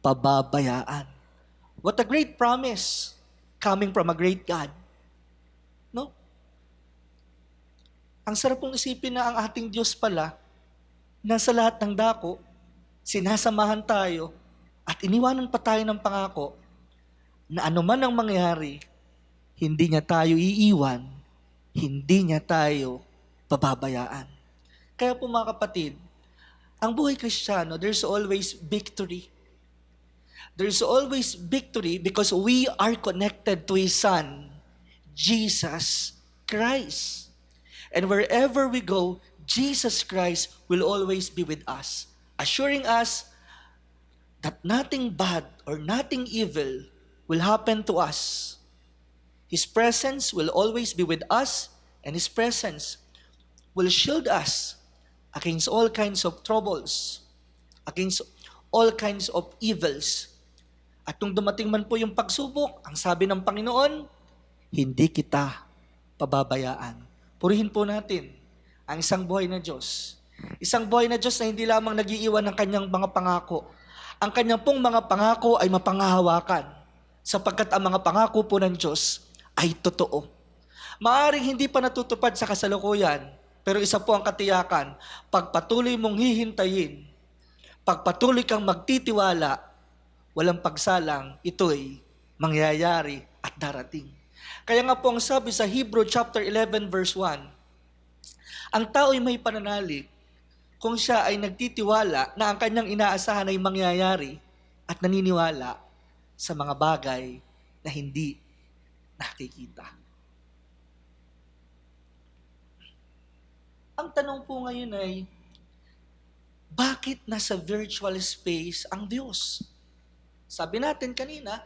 pababayaan. What a great promise coming from a great God. No? Ang sarap pong isipin na ang ating Diyos pala, nasa lahat ng dako, sinasamahan tayo, at iniwanan pa tayo ng pangako, na anuman ang mangyari, hindi niya tayo iiwan, hindi niya tayo pababayaan. Kaya po mga kapatid, ang buhay Kristiyano, there's always victory. There's always victory because we are connected to His Son, Jesus Christ. And wherever we go, Jesus Christ will always be with us, assuring us that nothing bad or nothing evil will happen to us. His presence will always be with us, and His presence will shield us against all kinds of troubles, against all kinds of evils. At nung dumating man po yung pagsubok, ang sabi ng Panginoon, hindi kita pababayaan. Purihin po natin ang isang buhay na Diyos. Isang buhay na Diyos na hindi lamang nag-iiwan ng kanyang mga pangako. Ang kanyang pong mga pangako ay mapangahawakan, sapagkat ang mga pangako po ng Diyos ay totoo. Maaring hindi pa natutupad sa kasalukuyan, pero isa po ang katiyakan, pagpatuloy mong hihintayin, pagpatuloy kang magtitiwala, walang pagsalang, ito'y mangyayari at darating. Kaya nga po ang sabi sa Hebrew chapter 11 verse 1, ang tao'y may pananalig kung siya ay nagtitiwala na ang kanyang inaasahan ay mangyayari at naniniwala sa mga bagay na hindi nakikita. Ang tanong po ngayon ay, bakit nasa virtual space ang Diyos? Sabi natin kanina,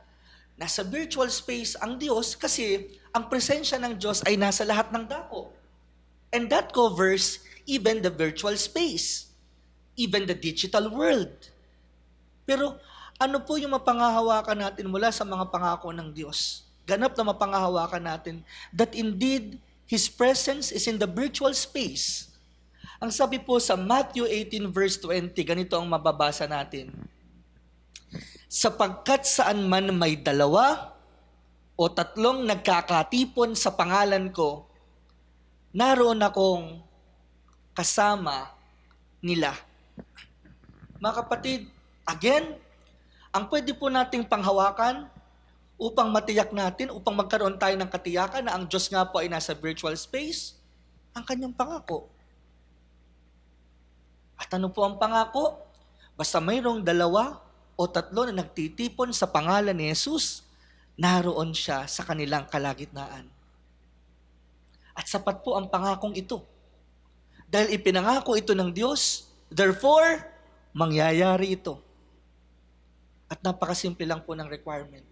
nasa virtual space ang Diyos kasi ang presensya ng Diyos ay nasa lahat ng dako. And that covers even the virtual space, even the digital world. Pero ano po yung mapangahawakan natin mula sa mga pangako ng Diyos? Ganap na mapangahawakan natin that indeed His presence is in the virtual space. Ang sabi po sa Matthew 18 verse 20, ganito ang mababasa natin. Sapagkat saan man may 2 o 3 nagkakatipon sa pangalan ko, naroon akong kasama nila. Mga kapatid, again, ang pwede po nating panghawakan upang matiyak natin, upang magkaroon tayo ng katiyakan na ang Diyos nga po ay nasa virtual space, ang kanyang pangako. At ano po ang pangako? Basta mayroong 2 o 3 na nagtitipon sa pangalan ni Jesus, naroon siya sa kanilang kalagitnaan. At sapat po ang pangakong ito. Dahil ipinangako ito ng Diyos, therefore, mangyayari ito. At napakasimple lang po ng requirement.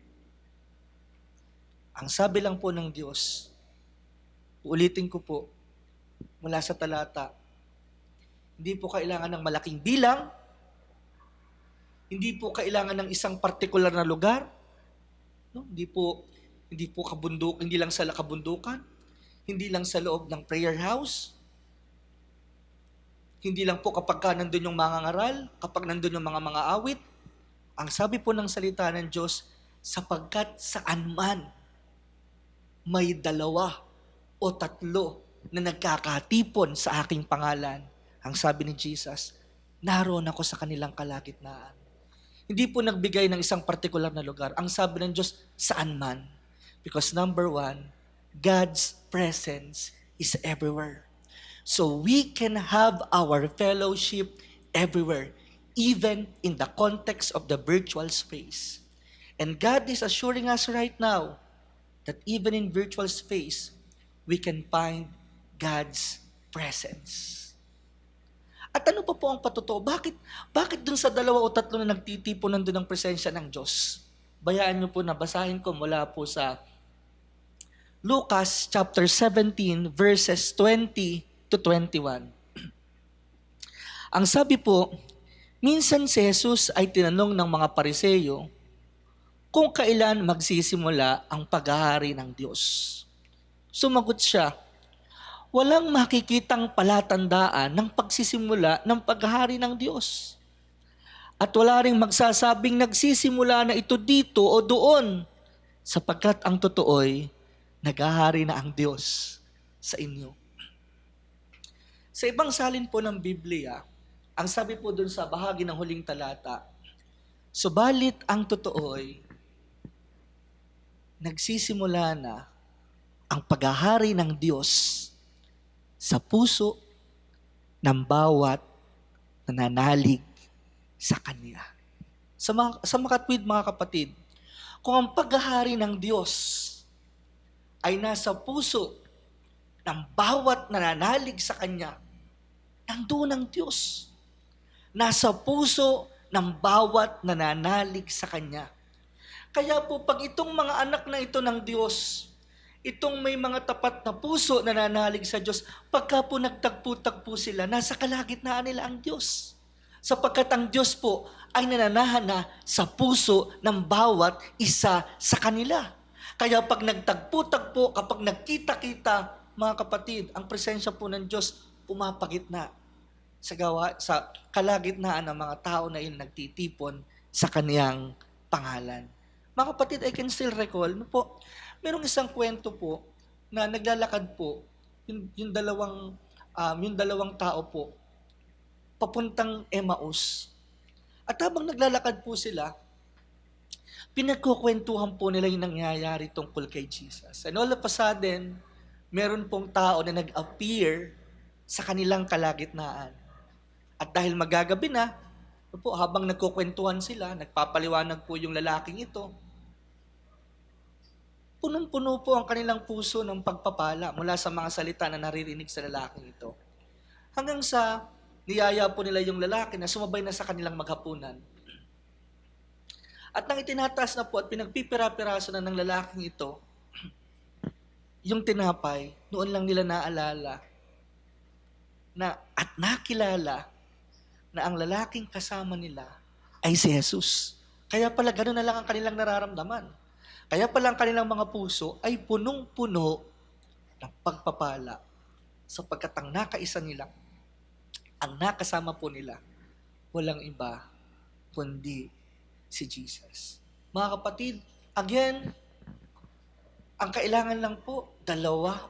Ang sabi lang po ng Diyos, ulitin ko po, mula sa talata, hindi po kailangan ng malaking bilang, hindi po kailangan ng isang partikular na lugar, no? Hindi po kabundok, hindi lang sa kabundukan, hindi lang sa loob ng prayer house, hindi lang po kapag nandun yung mga ngaral, kapag nandun yung mga awit. Ang sabi po ng salita ng Diyos, sapagkat saan man may 2 o 3 na nagkakatipon sa aking pangalan, ang sabi ni Jesus, naroon ako sa kanilang kalagitnaan. Hindi po nagbigay ng isang partikular na lugar. Ang sabi ng Diyos, saan man. Because number 1, God's presence is everywhere. So we can have our fellowship everywhere, even in the context of the virtual space. And God is assuring us right now that even in virtual space, we can find God's presence. At ano pa po ang patotoo? Bakit dun sa 2 o 3 na nagtitipon nandun ang presensya ng Diyos? Bayaan niyo po na basahin ko mula po sa Lucas chapter 17 verses 20 to 21. Ang sabi po, minsan si Jesus ay tinanong ng mga Pariseyo kung kailan magsisimula ang paghahari ng Diyos. Sumagot siya, walang makikitang palatandaan ng pagsisimula ng paghahari ng Diyos. At wala ring magsasabing nagsisimula na ito dito o doon, sapagkat ang totoo'y naghahari na ang Diyos sa inyo. Sa ibang salin po ng Biblia, ang sabi po dun sa bahagi ng huling talata, subalit ang totoo'y nagsisimula na ang paghahari ng Diyos sa puso ng bawat nananalig sa Kanya. Sa makatwid mga kapatid, kung ang paghahari ng Diyos ay nasa puso ng bawat nananalig sa Kanya, nandoon ang Diyos. Nasa puso ng bawat nananalig sa Kanya. Kaya po pag itong mga anak na ito ng Diyos, itong may mga tapat na puso na nananalig sa Diyos, pagka po nagtagpo-tagpo sila, nasa kalagitnaan nila ang Diyos. Sapagkat ang Diyos po ay nananahana sa puso ng bawat isa sa kanila. Kaya pag nagtagpo-tagpo, kapag nagkita-kita, mga kapatid, ang presensya po ng Diyos pumapagitna sa kalagitnaan ng mga tao na yun nagtitipon sa kaniyang pangalan. Mga kapatid, I can still recall, po, merong isang kwento po na naglalakad po yung dalawang tao po papuntang Emmaus. At habang naglalakad po sila, pinagkukwentuhan po nila yung nangyayari tungkol kay Jesus. And all of a sudden, meron pong tao na nag-appear sa kanilang kalagitnaan. At dahil magagabi na, po, habang nagkukwentuhan sila, nagpapaliwanag po yung lalaking ito, punong-puno po ang kanilang puso ng pagpapala mula sa mga salita na naririnig sa lalaking ito. Hanggang sa niyaya po nila yung lalaki na sumabay na sa kanilang maghapunan. At nang itinataas na po at pinagpipira-piraso na ng lalaking ito, yung tinapay, noon lang nila naalala at nakilala na ang lalaking kasama nila ay si Jesus. Kaya pala gano'n na lang ang kanilang nararamdaman. Kaya pala ang kanilang mga puso ay punong-puno ng pagpapala sapagkat ang nakaisa nila, ang nakasama po nila, walang iba kundi si Jesus. Mga kapatid, again, ang kailangan lang po, 2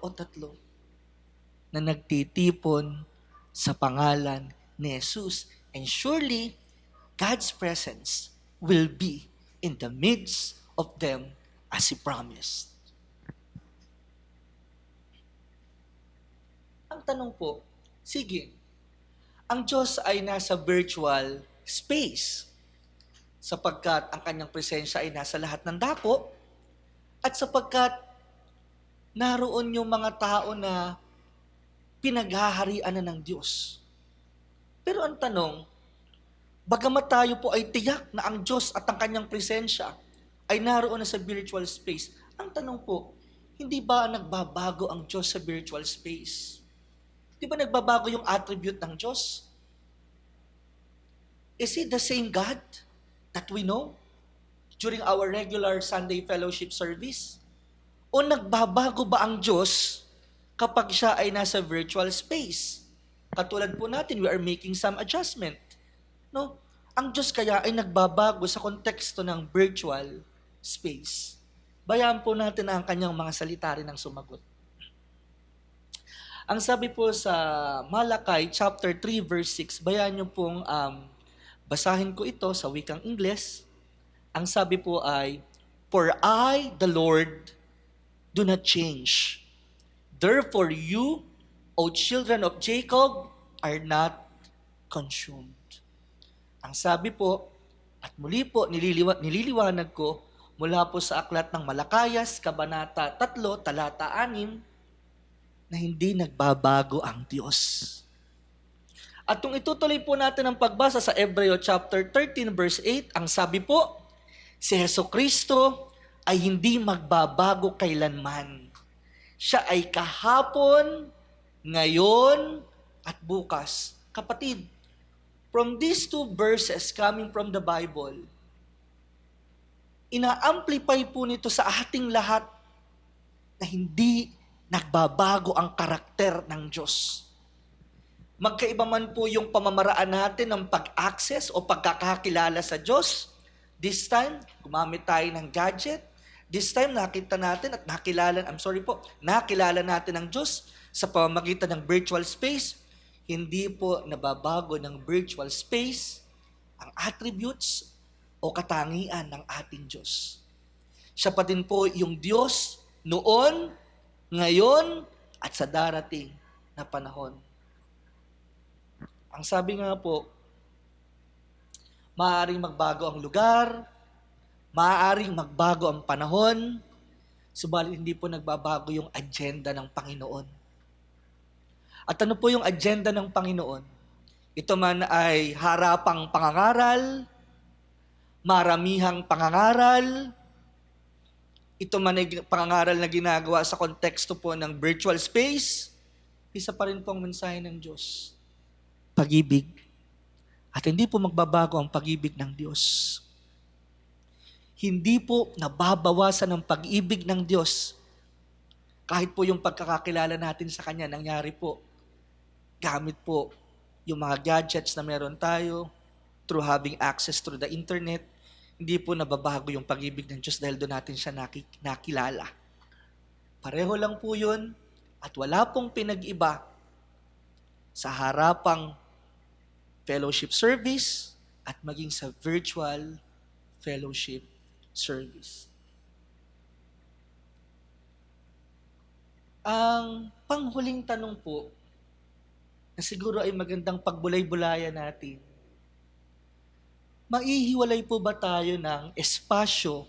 o 3 na nagtitipon sa pangalan ni Jesus. And surely, God's presence will be in the midst of them as He promised. Ang tanong po, sige, ang Diyos ay nasa virtual space sapagkat ang kanyang presensya ay nasa lahat ng dako at sapagkat naroon yung mga tao na pinaghaharian na ng Diyos. Pero ang tanong, bagamat tayo po ay tiyak na ang Diyos at ang kanyang presensya ay naroon na sa virtual space, ang tanong po, hindi ba nagbabago ang Diyos sa virtual space? Di ba nagbabago yung attribute ng Diyos? Is it the same God that we know during our regular Sunday fellowship service? O nagbabago ba ang Diyos kapag siya ay nasa virtual space? Katulad po natin, we are making some adjustment. No? Ang Diyos kaya ay nagbabago sa konteksto ng virtual space. Bayaan po natin ang kanyang mga salita rin ang sumagot. Ang sabi po sa Malakay chapter 3 verse 6, bayaan niyo pong basahin ko ito sa wikang Ingles. Ang sabi po ay, "For I, the Lord, do not change. Therefore you, O children of Jacob, are not consumed." Ang sabi po, at muli po nililiwanag ko mula po sa aklat ng Malakayas, Kabanata 3, Talata 6, na hindi nagbabago ang Diyos. At kung itutuloy po natin ang pagbasa sa Hebreo chapter 13 verse 8, ang sabi po, si Jesucristo ay hindi magbabago kailanman. Siya ay kahapon, ngayon, at bukas. Kapatid, from these two verses coming from the Bible, ina-amplify po nito sa ating lahat na hindi nagbabago ang karakter ng Diyos. Magkaiba man po yung pamamaraan natin ng pag-access o pagkakakilala sa Diyos. This time, gumamit tayo ng gadget. This time, nakilala natin ang Diyos sa pamamagitan ng virtual space. Hindi po nababago ng virtual space ang attributes o katangian ng ating Diyos. Siya pa din po yung Diyos noon, ngayon, at sa darating na panahon. Ang sabi nga po, maaaring magbago ang lugar, maaaring magbago ang panahon, subalit hindi po nagbabago yung agenda ng Panginoon. At ano po yung agenda ng Panginoon? Ito man ay harapang pangangaral, maramihang pangangaral, ito man ay pangangaral na ginagawa sa konteksto po ng virtual space, isa pa rin pong mensahe ng Diyos. Pag-ibig. At hindi po magbabago ang pag-ibig ng Diyos. Hindi po nababawasan ang pag-ibig ng Diyos. Kahit po yung pagkakakilala natin sa Kanya, nangyari po. Gamit po yung mga gadgets na meron tayo, through having access through the internet, hindi po nababago yung pag-ibig ng Diyos dahil doon natin siya nakilala. Pareho lang po yun at wala pong pinag-iba sa harapang fellowship service at maging sa virtual fellowship service. Ang panghuling tanong po na siguro ay magandang pagbulay-bulayan natin, maihiwalay po ba tayo ng espasyo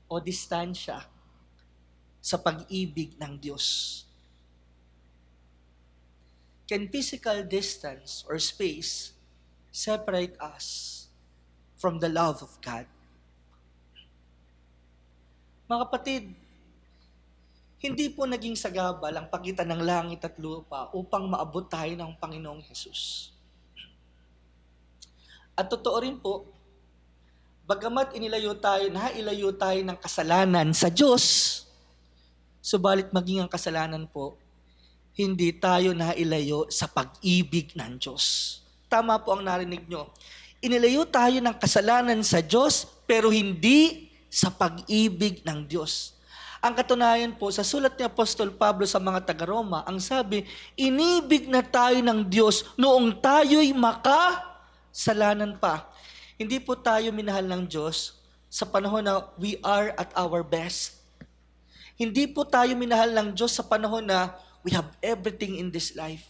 o distansya sa pag-ibig ng Diyos? Can physical distance or space separate us from the love of God? Mga kapatid, hindi po naging sagabal ang pagitan ng langit at lupa upang maabot tayo ng Panginoong Hesus. At totoo rin po, bagamat nailayo tayo ng kasalanan sa Diyos, subalit maging ang kasalanan po, hindi tayo nailayo sa pag-ibig ng Diyos. Tama po ang narinig nyo. Inilayo tayo ng kasalanan sa Diyos, pero hindi sa pag-ibig ng Diyos. Ang katunayan po, sa sulat ni Apostol Pablo sa mga taga-Roma, ang sabi, inibig na tayo ng Diyos noong tayo'y makasalanan pa. Hindi po tayo minahal ng Diyos sa panahon na we are at our best. Hindi po tayo minahal ng Diyos sa panahon na we have everything in this life.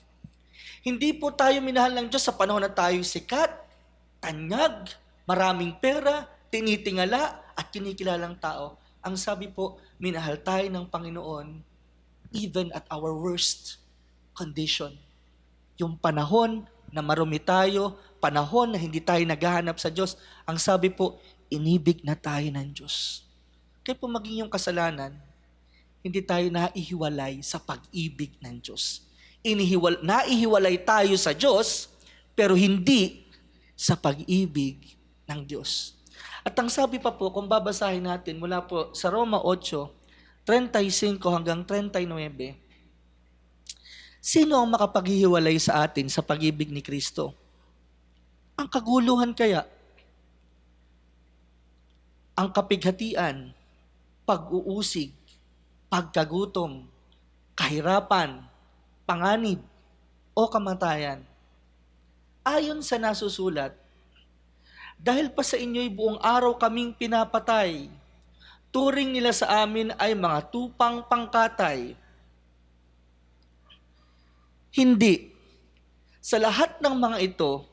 Hindi po tayo minahal ng Diyos sa panahon na tayo sikat, tanyag, maraming pera, tinitingala, at kinikilalang tao. Ang sabi po, minahal tayo ng Panginoon even at our worst. condition. Yung panahon na marumi tayo, panahon na hindi tayo naghahanap sa Diyos, ang sabi po, inibig na tayo ng Diyos. Kaya po maging yung kasalanan, hindi tayo naihiwalay sa pag-ibig ng Diyos. Naihiwalay tayo sa Diyos, pero hindi sa pag-ibig ng Diyos. At ang sabi pa po, kung babasahin natin mula po sa Roma 8:35 hanggang 39, sino ang makapaghihiwalay sa atin sa pag-ibig ni Kristo? Ang kaguluhan kaya? Ang kapighatian, pag-uusig, pagkagutom, kahirapan, panganib, o kamatayan? Ayon sa nasusulat, dahil pa sa inyo'y buong araw kaming pinapatay, turing nila sa amin ay mga tupang pangkatay. Hindi. Sa lahat ng mga ito,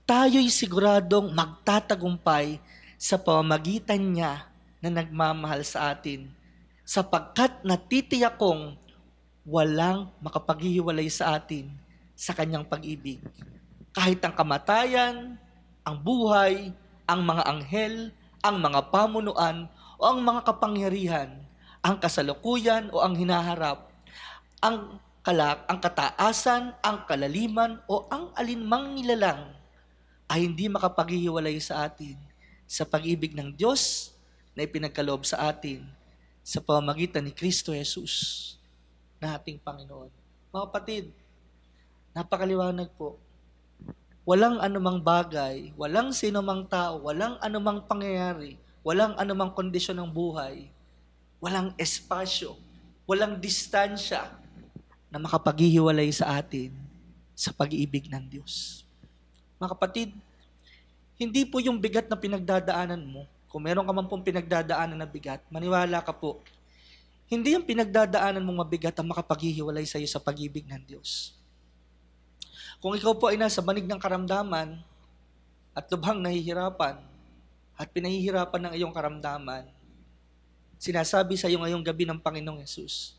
tayo'y siguradong magtatagumpay sa pamamagitan niya na nagmamahal sa atin, sapagkat natitiyak kong walang makapaghihiwalay sa atin sa kanyang pag-ibig. Kahit ang kamatayan, ang buhay, ang mga anghel, ang mga pamunuan, o ang mga kapangyarihan, ang kasalukuyan o ang hinaharap, ang kataasan, ang kalaliman, o ang alinmang nilalang ay hindi makapaghihiwalay sa atin sa pag-ibig ng Diyos na ipinagkaloob sa atin sa pamamagitan ni Kristo Jesus na ating Panginoon. Mga kapatid, napakaliwanag po. Walang anumang bagay, walang sinumang tao, walang anumang pangyayari, walang anumang kondisyon ng buhay, walang espasyo, walang distansya na makapaghihiwalay sa atin sa pag-ibig ng Diyos. Mga kapatid, hindi po yung bigat na pinagdadaanan mo. Kung meron ka man pong pinagdadaanan na bigat, maniwala ka po, hindi yung pinagdadaanan mong mabigat ang makapaghihiwalay sa iyo sa pag-ibig ng Diyos. Kung ikaw po ay nasa banig ng karamdaman at lubhang nahihirapan at pinahihirapan ng iyong karamdaman, sinasabi sa iyo ngayong gabi ng Panginoong Yesus,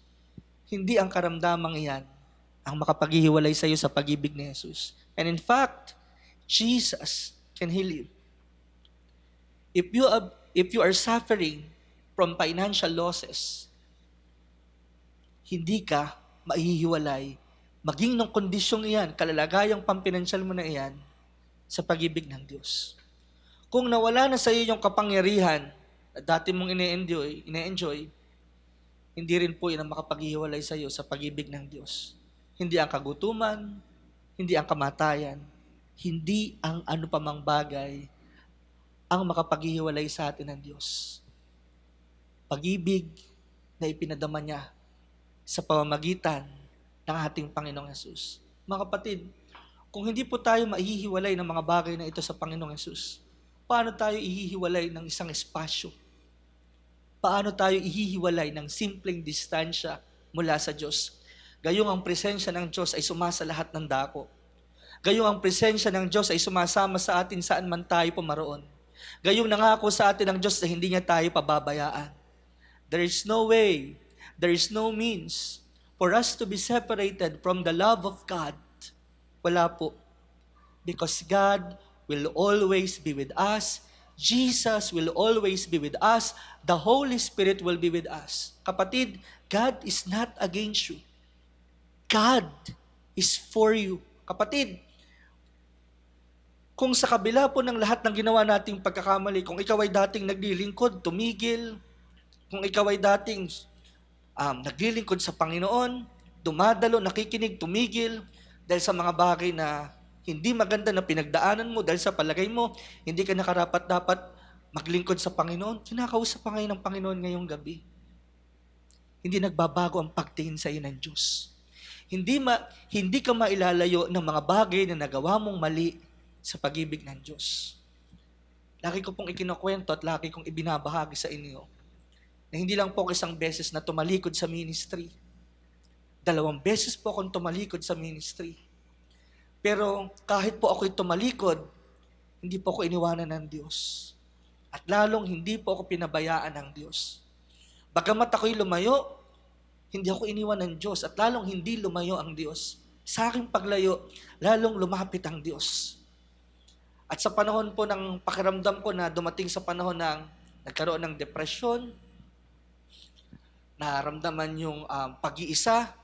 hindi ang karamdamang iyan ang makapaghihiwalay sa iyo sa pag-ibig ni Jesus. And in fact, Jesus can heal you. If you are suffering from financial losses, hindi ka maihiwalay maging ng kondisyong iyan, kalalagayang pampinansyal mo na iyan, sa pag-ibig ng Diyos. Kung nawala na sa iyo yung kapangyarihan na dati mong ine-enjoy, hindi rin po yan ang makapaghihiwalay sa iyo sa pag-ibig ng Diyos. Hindi ang kagutuman, hindi ang kamatayan, hindi ang ano pa mang bagay ang makapaghihiwalay sa atin ng Diyos. Pag-ibig na ipinadama niya sa pamamagitan ng ating Panginoong Yesus. Mga kapatid, kung hindi po tayo maihihiwalay ng mga bagay na ito sa Panginoong Yesus, paano tayo ihihiwalay ng isang espasyo? Paano tayo ihihiwalay ng simpleng distansya mula sa Diyos? Gayong ang presensya ng Diyos ay sumasa lahat ng dako. Gayong ang presensya ng Diyos ay sumasama sa atin saan man tayo pumaroon. Gayong nangako sa atin ng Diyos na hindi niya tayo pababayaan. There is no way, there is no means for us to be separated from the love of God. Wala po. Because God will always be with us. Jesus will always be with us. The Holy Spirit will be with us. Kapatid, God is not against you. God is for you. Kapatid, kung sa kabila po ng lahat ng ginawa nating pagkakamali, kung ikaw ay dating naglilingkod, tumigil, kung ikaw ay dating naglilingkod sa Panginoon, dumadalo, nakikinig, tumigil, dahil sa mga bagay na hindi maganda na pinagdaanan mo, dahil sa palagay mo, hindi ka nakarapat-dapat maglingkod sa Panginoon, kinakausap pa ngayon ng Panginoon ngayong gabi. Hindi nagbabago ang pagtingin sa iyo ng Diyos. Hindi ka mailalayo ng mga bagay na nagawa mong mali sa pag-ibig ng Diyos. Lagi ko pong ikinukwento at lagi kong ibinabahagi sa inyo na hindi lang po isang beses na tumalikod sa ministry. 2 beses po akong tumalikod sa ministry. Pero kahit po ako'y tumalikod, hindi po ako iniwanan ng Diyos. At lalong hindi po ako pinabayaan ng Diyos. Bagamat ako'y lumayo, hindi ako iniwan ng Diyos at lalong hindi lumayo ang Diyos. Sa aking paglayo, lalong lumapit ang Diyos. At sa panahon po ng pakiramdam ko na dumating sa panahon ng nagkaroon ng depresyon, naramdaman yung pag-iisa,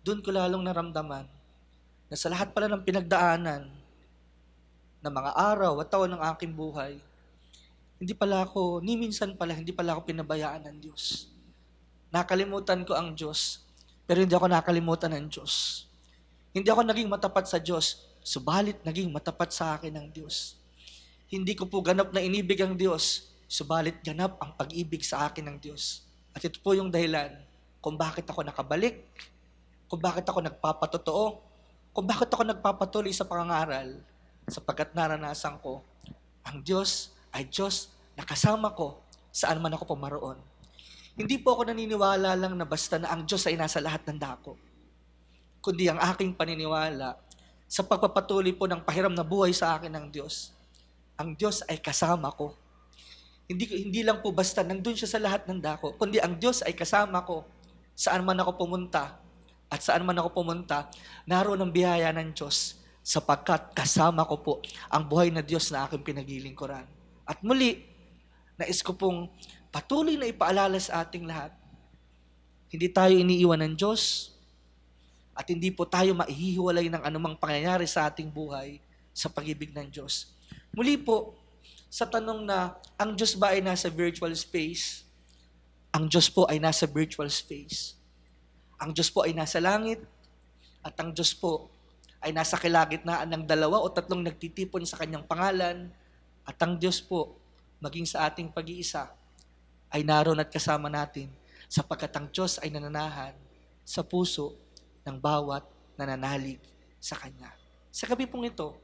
doon ko lalong naramdaman na sa lahat pala ng pinagdaanan ng mga araw at taon ng aking buhay, ni minsan pala, hindi pala ako pinabayaan ng Diyos. Nakalimutan ko ang Diyos, pero hindi ako nakalimutan ng Diyos. Hindi ako naging matapat sa Diyos, subalit naging matapat sa akin ng Diyos. Hindi ko po ganap na inibig ang Diyos, subalit ganap ang pag-ibig sa akin ng Diyos. At ito po yung dahilan kung bakit ako nakabalik, kung bakit ako nagpapatotoo, kung bakit ako nagpapatuloy sa pangangaral, sapagkat naranasan ko, ang Diyos ay Diyos na kasama ko saan man ako pumaroon. Hindi po ako naniniwala lang na basta na ang Diyos ay nasa lahat ng dako, kundi ang aking paniniwala sa pagpapatuloy po ng pahiram na buhay sa akin ng Diyos. Ang Diyos ay kasama ko. Hindi lang po basta nandun siya sa lahat ng dako, kundi ang Diyos ay kasama ko saan man ako pumunta. At saan man ako pumunta, naroon ang biyaya ng Diyos sapagkat kasama ko po ang buhay na Diyos na aking pinaglilingkuran. At muli, nais ko pong patuloy na ipaalala sa ating lahat. Hindi tayo iniiwan ng Diyos at hindi po tayo maihiwalay ng anumang pangyayari sa ating buhay sa pag-ibig ng Diyos. Muli po, sa tanong na ang Diyos ba ay nasa virtual space? Ang Diyos po ay nasa virtual space. Ang Diyos po ay nasa langit at ang Diyos po ay nasa kalagitnaan ng 2 o 3 nagtitipon sa kanyang pangalan at ang Diyos po, maging sa ating pag-iisa, ay naroon at kasama natin sapagkat ang Diyos ay nananahan sa puso ng bawat nananalig sa Kanya. Sa gabi pong ito,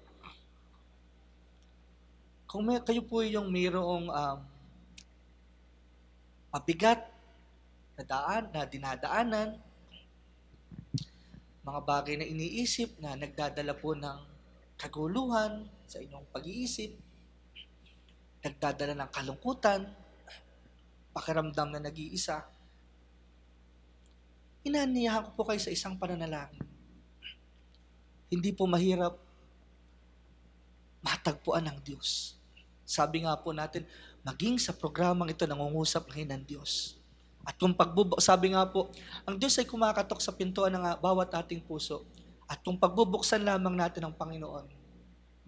kung kayo po yung mayroong mabigat na dinadaanan, mga bagay na iniisip na nagdadala po ng kaguluhan sa inyong pag-iisip, nagdadala ng kalungkutan, pakiramdam na nag-iisa, inaniyahan ko po kayo sa isang pananalangin. Hindi po mahirap matagpuan ng Diyos. Sabi nga po natin, maging sa programang ito nangungusap ngayon ng Diyos. At kung sabi nga po, ang Diyos ay kumakatok sa pintuan ng bawat ating puso. At kung pagbubuksan lamang natin ang Panginoon,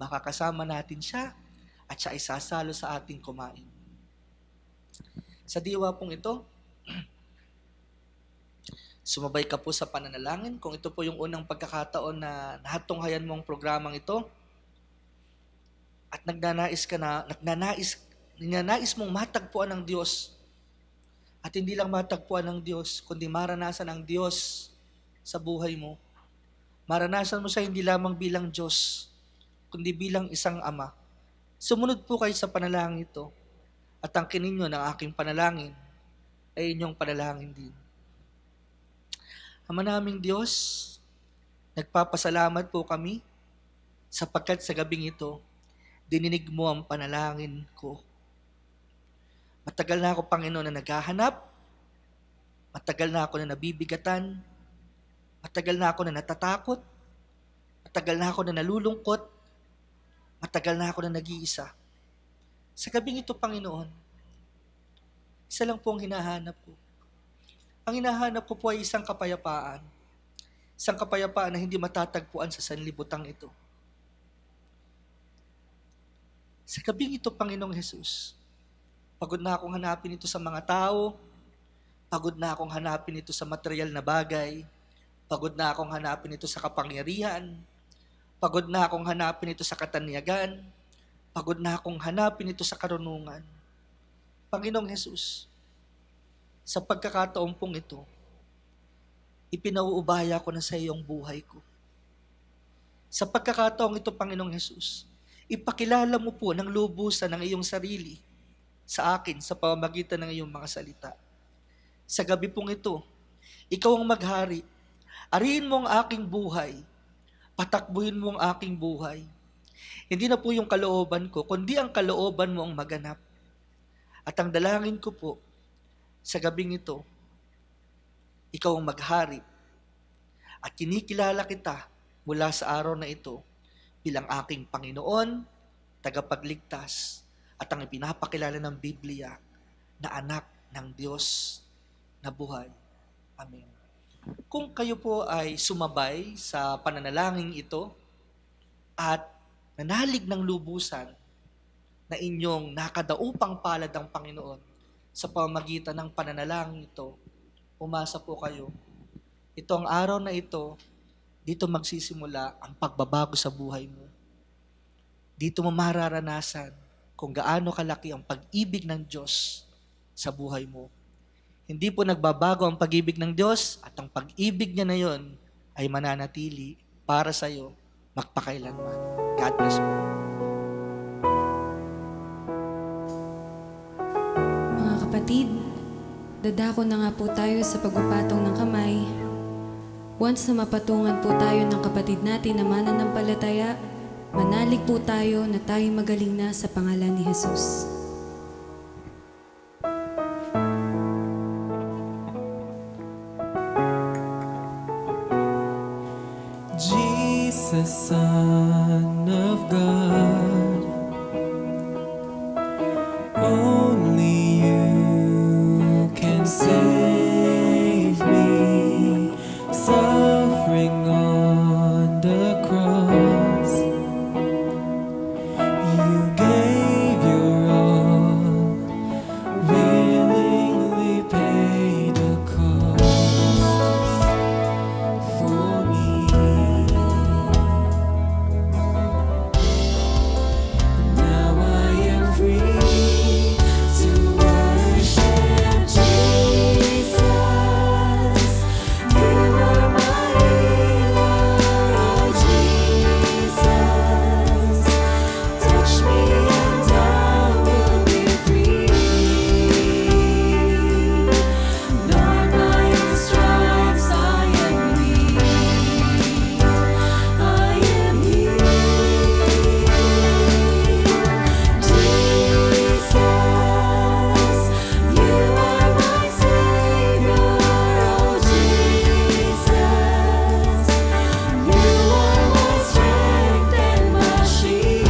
makakasama natin siya at siya ay sasalo sa ating kumain. Sa diwa pong ito, sumabay ka po sa pananalangin. Kung ito po yung unang pagkakataon na nahatunghayan mo ang programang ito, at nagnanais mong matagpuan ng Diyos, at hindi lang matagpuan ng Diyos, kundi maranasan ang Diyos sa buhay mo. Maranasan mo siya hindi lamang bilang Diyos, kundi bilang isang Ama. Sumunod po kayo sa panalangin ito, at ang kininyo ng aking panalangin ay inyong panalangin din. Ama naming Diyos, nagpapasalamat po kami sapagkat sa gabing ito, dininig mo ang panalangin ko. Matagal na ako, Panginoon, na naghahanap. Matagal na ako na nabibigatan. Matagal na ako na natatakot. Matagal na ako na nalulungkot. Matagal na ako na nag-iisa. Sa gabing ito, Panginoon, isa lang po ang hinahanap ko. Ang hinahanap ko po ay isang kapayapaan. Isang kapayapaan na hindi matatagpuan sa sanlibutang ito. Sa gabing ito, Panginoong Jesus, pagod na akong hanapin ito sa mga tao, pagod na akong hanapin ito sa material na bagay, pagod na akong hanapin ito sa kapangyarihan, pagod na akong hanapin ito sa katanyagan, pagod na akong hanapin ito sa karunungan. Panginoong Jesus, sa pagkakataon pong ito, ipinauubaya ko na sa iyong buhay ko. Sa pagkakataong ito, Panginoong Jesus, ipakilala mo po ng lubusan ng iyong sarili sa akin sa pamamagitan ng iyong mga salita. Sa gabi pong ito, ikaw ang maghari. Ariin mo ang aking buhay. Patakbuhin mo ang aking buhay. Hindi na po yung kalooban ko, kundi ang kalooban mo ang maganap. At ang dalangin ko po, sa gabing ito, ikaw ang maghari. At kinikilala kita mula sa araw na ito bilang aking Panginoon, tagapagligtas, at ang ipinapakilala ng Biblia na anak ng Diyos na buhay. Amen. Kung kayo po ay sumabay sa pananalangin ito at nanalig ng lubusan na inyong nakadaupang palad ang Panginoon sa pamamagitan ng pananalangin ito, umasa po kayo. Ito ang araw na ito, dito magsisimula ang pagbabago sa buhay mo. Dito mo mararanasan kung gaano kalaki ang pag-ibig ng Diyos sa buhay mo. Hindi po nagbabago ang pag-ibig ng Diyos at ang pag-ibig niya na yon ay mananatili para sa iyo magpakailanman. God bless po. Mga kapatid, dadako na nga po tayo sa pagpapatong ng kamay. Once na mapatungan po tayo ng kapatid natin na mananampalataya, manalig po tayo na tayo magaling na sa pangalan ni Jesus. Jesus, Son of God, only you can save me. Suffering on the cross, you gave your all, willingly paid the cost for me. Now I am free to worship Jesus. You are my healer, oh Jesus. Touch me and I will be free. Lord, by your stripes I am healed. I am healed. Jesus, you are my Savior, oh Jesus. You are my strength and my shield.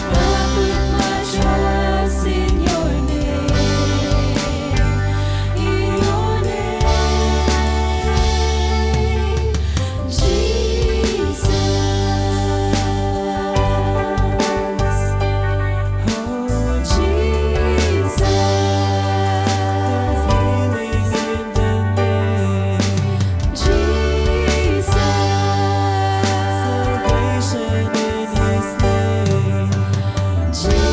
I put my trust in your name, Jesus. Oh, Jesus. Healing's in the name. Jesus. Salvation in His name. Jesus.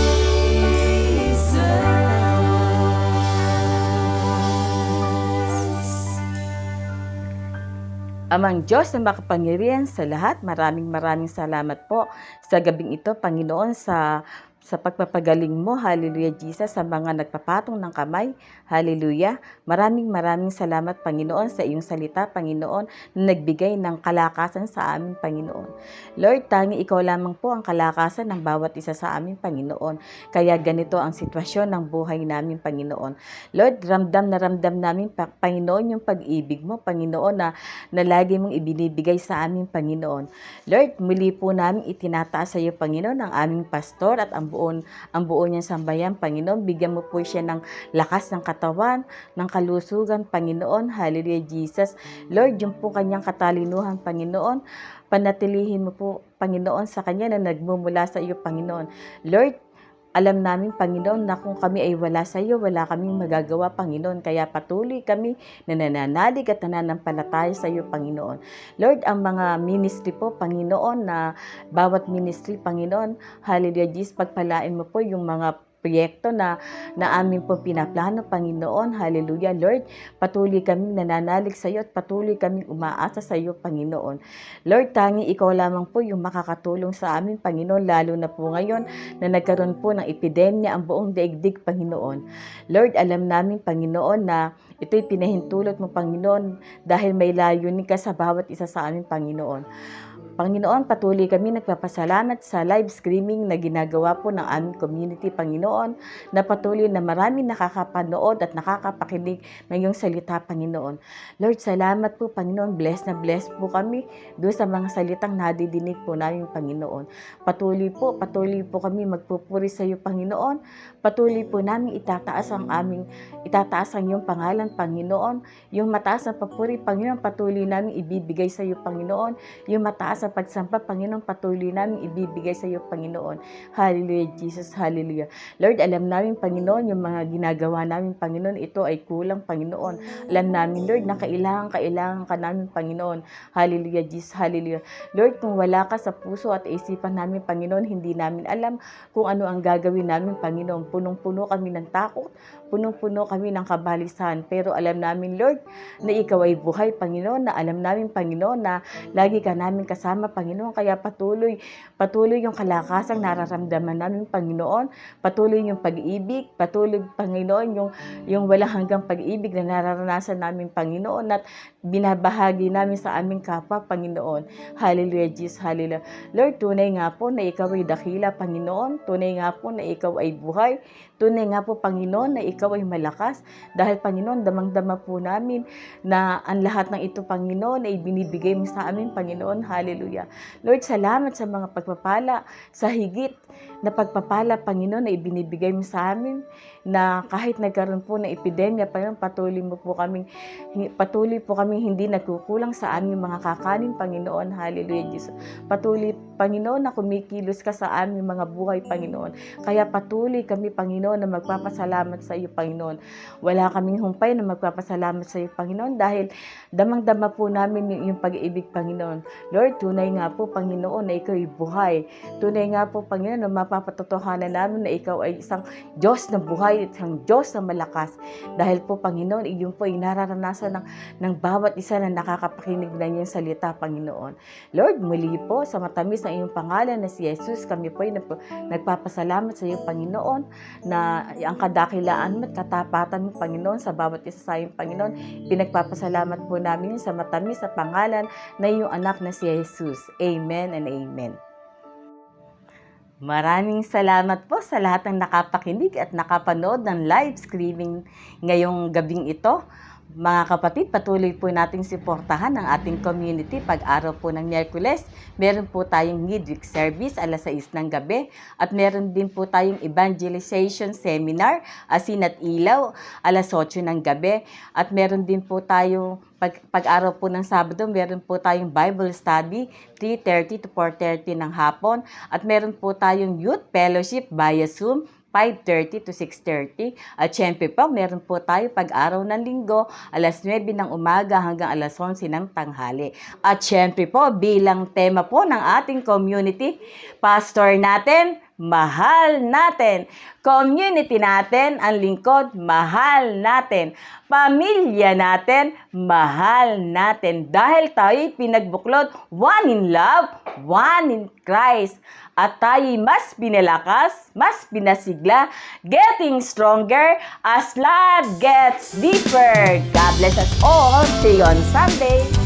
Amang Diyos na makapangyarihan sa lahat, maraming salamat po sa gabing ito, Panginoon, sa pagpapagaling mo, hallelujah Jesus, sa mga nagpapatong ng kamay, hallelujah. Maraming salamat, Panginoon, sa iyong salita, Panginoon, na nagbigay ng kalakasan sa amin, Panginoon. Lord, tangi ikaw lamang po ang kalakasan ng bawat isa sa amin, Panginoon. Kaya ganito ang sitwasyon ng buhay namin, Panginoon. Lord, ramdam na ramdam namin, Panginoon, yung pag-ibig mo, Panginoon, na lagi mong ibinibigay sa amin, Panginoon. Lord, muli po namin itinataas sa iyo, Panginoon, ang aming pastor at ang buo niyang sambayan, Panginoon. Bigyan mo po siya ng lakas ng katawan, ng kalusugan, Panginoon. Hallelujah, Jesus. Lord, yung po kanyang katalinuhan, Panginoon, panatilihin mo po, Panginoon, sa kanya na nagmumula sa iyo, Panginoon. Lord, alam namin, Panginoon, na kung kami ay wala sa iyo, wala kaming magagawa, Panginoon. Kaya patuloy kami na nananalig at nananampalataya sa iyo, Panginoon. Lord, ang mga ministry po, Panginoon, na bawat ministry, Panginoon, hallelujah, Jesus, pagpalain mo po yung mga proyekto na amin po pinaplano, Panginoon. Hallelujah, Lord. Patuloy kaming nananalig sa iyo at patuloy kaming umaasa sa iyo, Panginoon. Lord, tangi ikaw lamang po yung makakatulong sa amin, Panginoon, lalo na po ngayon na nagkaroon po ng epidemya ang buong daigdig, Panginoon. Lord, alam namin, Panginoon, na ito'y pinahintulot mo, Panginoon, dahil may layunin ka sa bawat isa sa amin, Panginoon. Panginoon, patuloy kami nagpapasalamat sa live streaming na ginagawa po ng aming community, Panginoon, na patuloy na marami nakakapanood at nakakapakinig ng iyong salita, Panginoon. Lord, salamat po, Panginoon. Bless po kami doon sa mga salitang nadidinig po namin, Panginoon. Patuloy po kami magpupuri sa iyo, Panginoon. Patuloy po namin itataas ang iyong pangalan, Panginoon. Yung mataas na papuri, Panginoon, patuloy namin ibibigay sa iyo, Panginoon. Yung mataas na pagsampa, Panginoon, patuloy namin ibibigay sa iyo, Panginoon. Hallelujah, Jesus, hallelujah. Lord, alam namin, Panginoon, yung mga ginagawa namin, Panginoon, ito ay kulang, Panginoon. Alam namin, Lord, na kailangan ka namin, Panginoon. Hallelujah, Jesus, hallelujah. Lord, kung wala ka sa puso at isipan namin, Panginoon, hindi namin alam kung ano ang gagawin namin, Panginoon. Punong-puno kami ng takot, punong-puno kami ng kabalisan. Pero alam namin, Lord, na ikaw ay buhay, Panginoon, na alam namin, Panginoon, na lagi ka namin kasama, Panginoon. Kaya patuloy yung kalakasang nararamdaman namin, Panginoon. Patuloy yung pag-ibig, patuloy, Panginoon, yung walang hanggang pag-ibig na nararanasan namin, Panginoon, at binabahagi namin sa aming kapwa, Panginoon. Hallelujah, Jesus, hallelujah. Lord, tunay nga po na ikaw ay dakila, Panginoon. Tunay nga po na ikaw ay buhay. Tunay nga po, Panginoon, na ikaw ay malakas. Dahil, Panginoon, damang-dama po namin na ang lahat ng ito, Panginoon, ay binibigay mo sa amin, Panginoon. Hallelujah. Lord, salamat sa mga pagpapala, sa higit na pagpapala, Panginoon, na ibinibigay mo sa amin, na kahit nagkaroon po ng epidemya, Panginoon, patuloy po kami hindi nagkukulang sa aming mga kakanin, Panginoon. Hallelujah, Jesus. Patuloy, Panginoon, na kumikilos ka sa aming mga buhay, Panginoon. Kaya patuloy kami, Panginoon, na magpapasalamat sa iyo, Panginoon. Wala kaming humpay na magpapasalamat sa iyo, Panginoon, dahil damang-dama po namin yung pag-ibig, Panginoon. Lord, tunay nga po, Panginoon, na ikaw ay buhay. Tunay nga po, Panginoon, na mapapatotohanan namin na ikaw ay isang Diyos na buhay, isang Diyos na malakas. Dahil po, Panginoon, iyon po ay nararanasan ng bawat isa na nakakapakinig na iyong salita, Panginoon. Lord, muli po, sa matamis ng iyong pangalan na si Jesus, kami po ay nagpapasalamat sa iyo, Panginoon, na ang kadakilaan mo at katapatan mo, Panginoon, sa bawat isa sa iyong, Panginoon. Pinagpapasalamat po namin sa matamis na pangalan na iyong anak na si Jesus. Amen and amen. Maraming salamat po sa lahat ng nakapakinig at nakapanood ng live streaming ngayong gabing ito. Mga kapatid, patuloy po nating suportahan ang ating community. Pag-araw po ng Miyerkules, meron po tayong midweek service alas 6 ng gabi at meron din po tayong evangelization seminar, Asin at Ilaw, alas 8 ng gabi at meron din po tayong pag-araw po ng Sabado, meron po tayong Bible study 3:30 to 4:30 ng hapon at meron po tayong youth fellowship via Zoom 5:30 to 6:30. At syempre po, meron po tayo pag-araw ng linggo, alas 9 ng umaga hanggang alas 11 ng tanghali. At syempre po, bilang tema po ng ating community, pastor natin, mahal natin. Community natin, ang lingkod, mahal natin. Pamilya natin, mahal natin. Dahil tayo'y pinagbuklod, one in love, one in Christ. At tayo'y mas pinalakas, mas pinasigla, getting stronger as love gets deeper. God bless us all. See you on Sunday.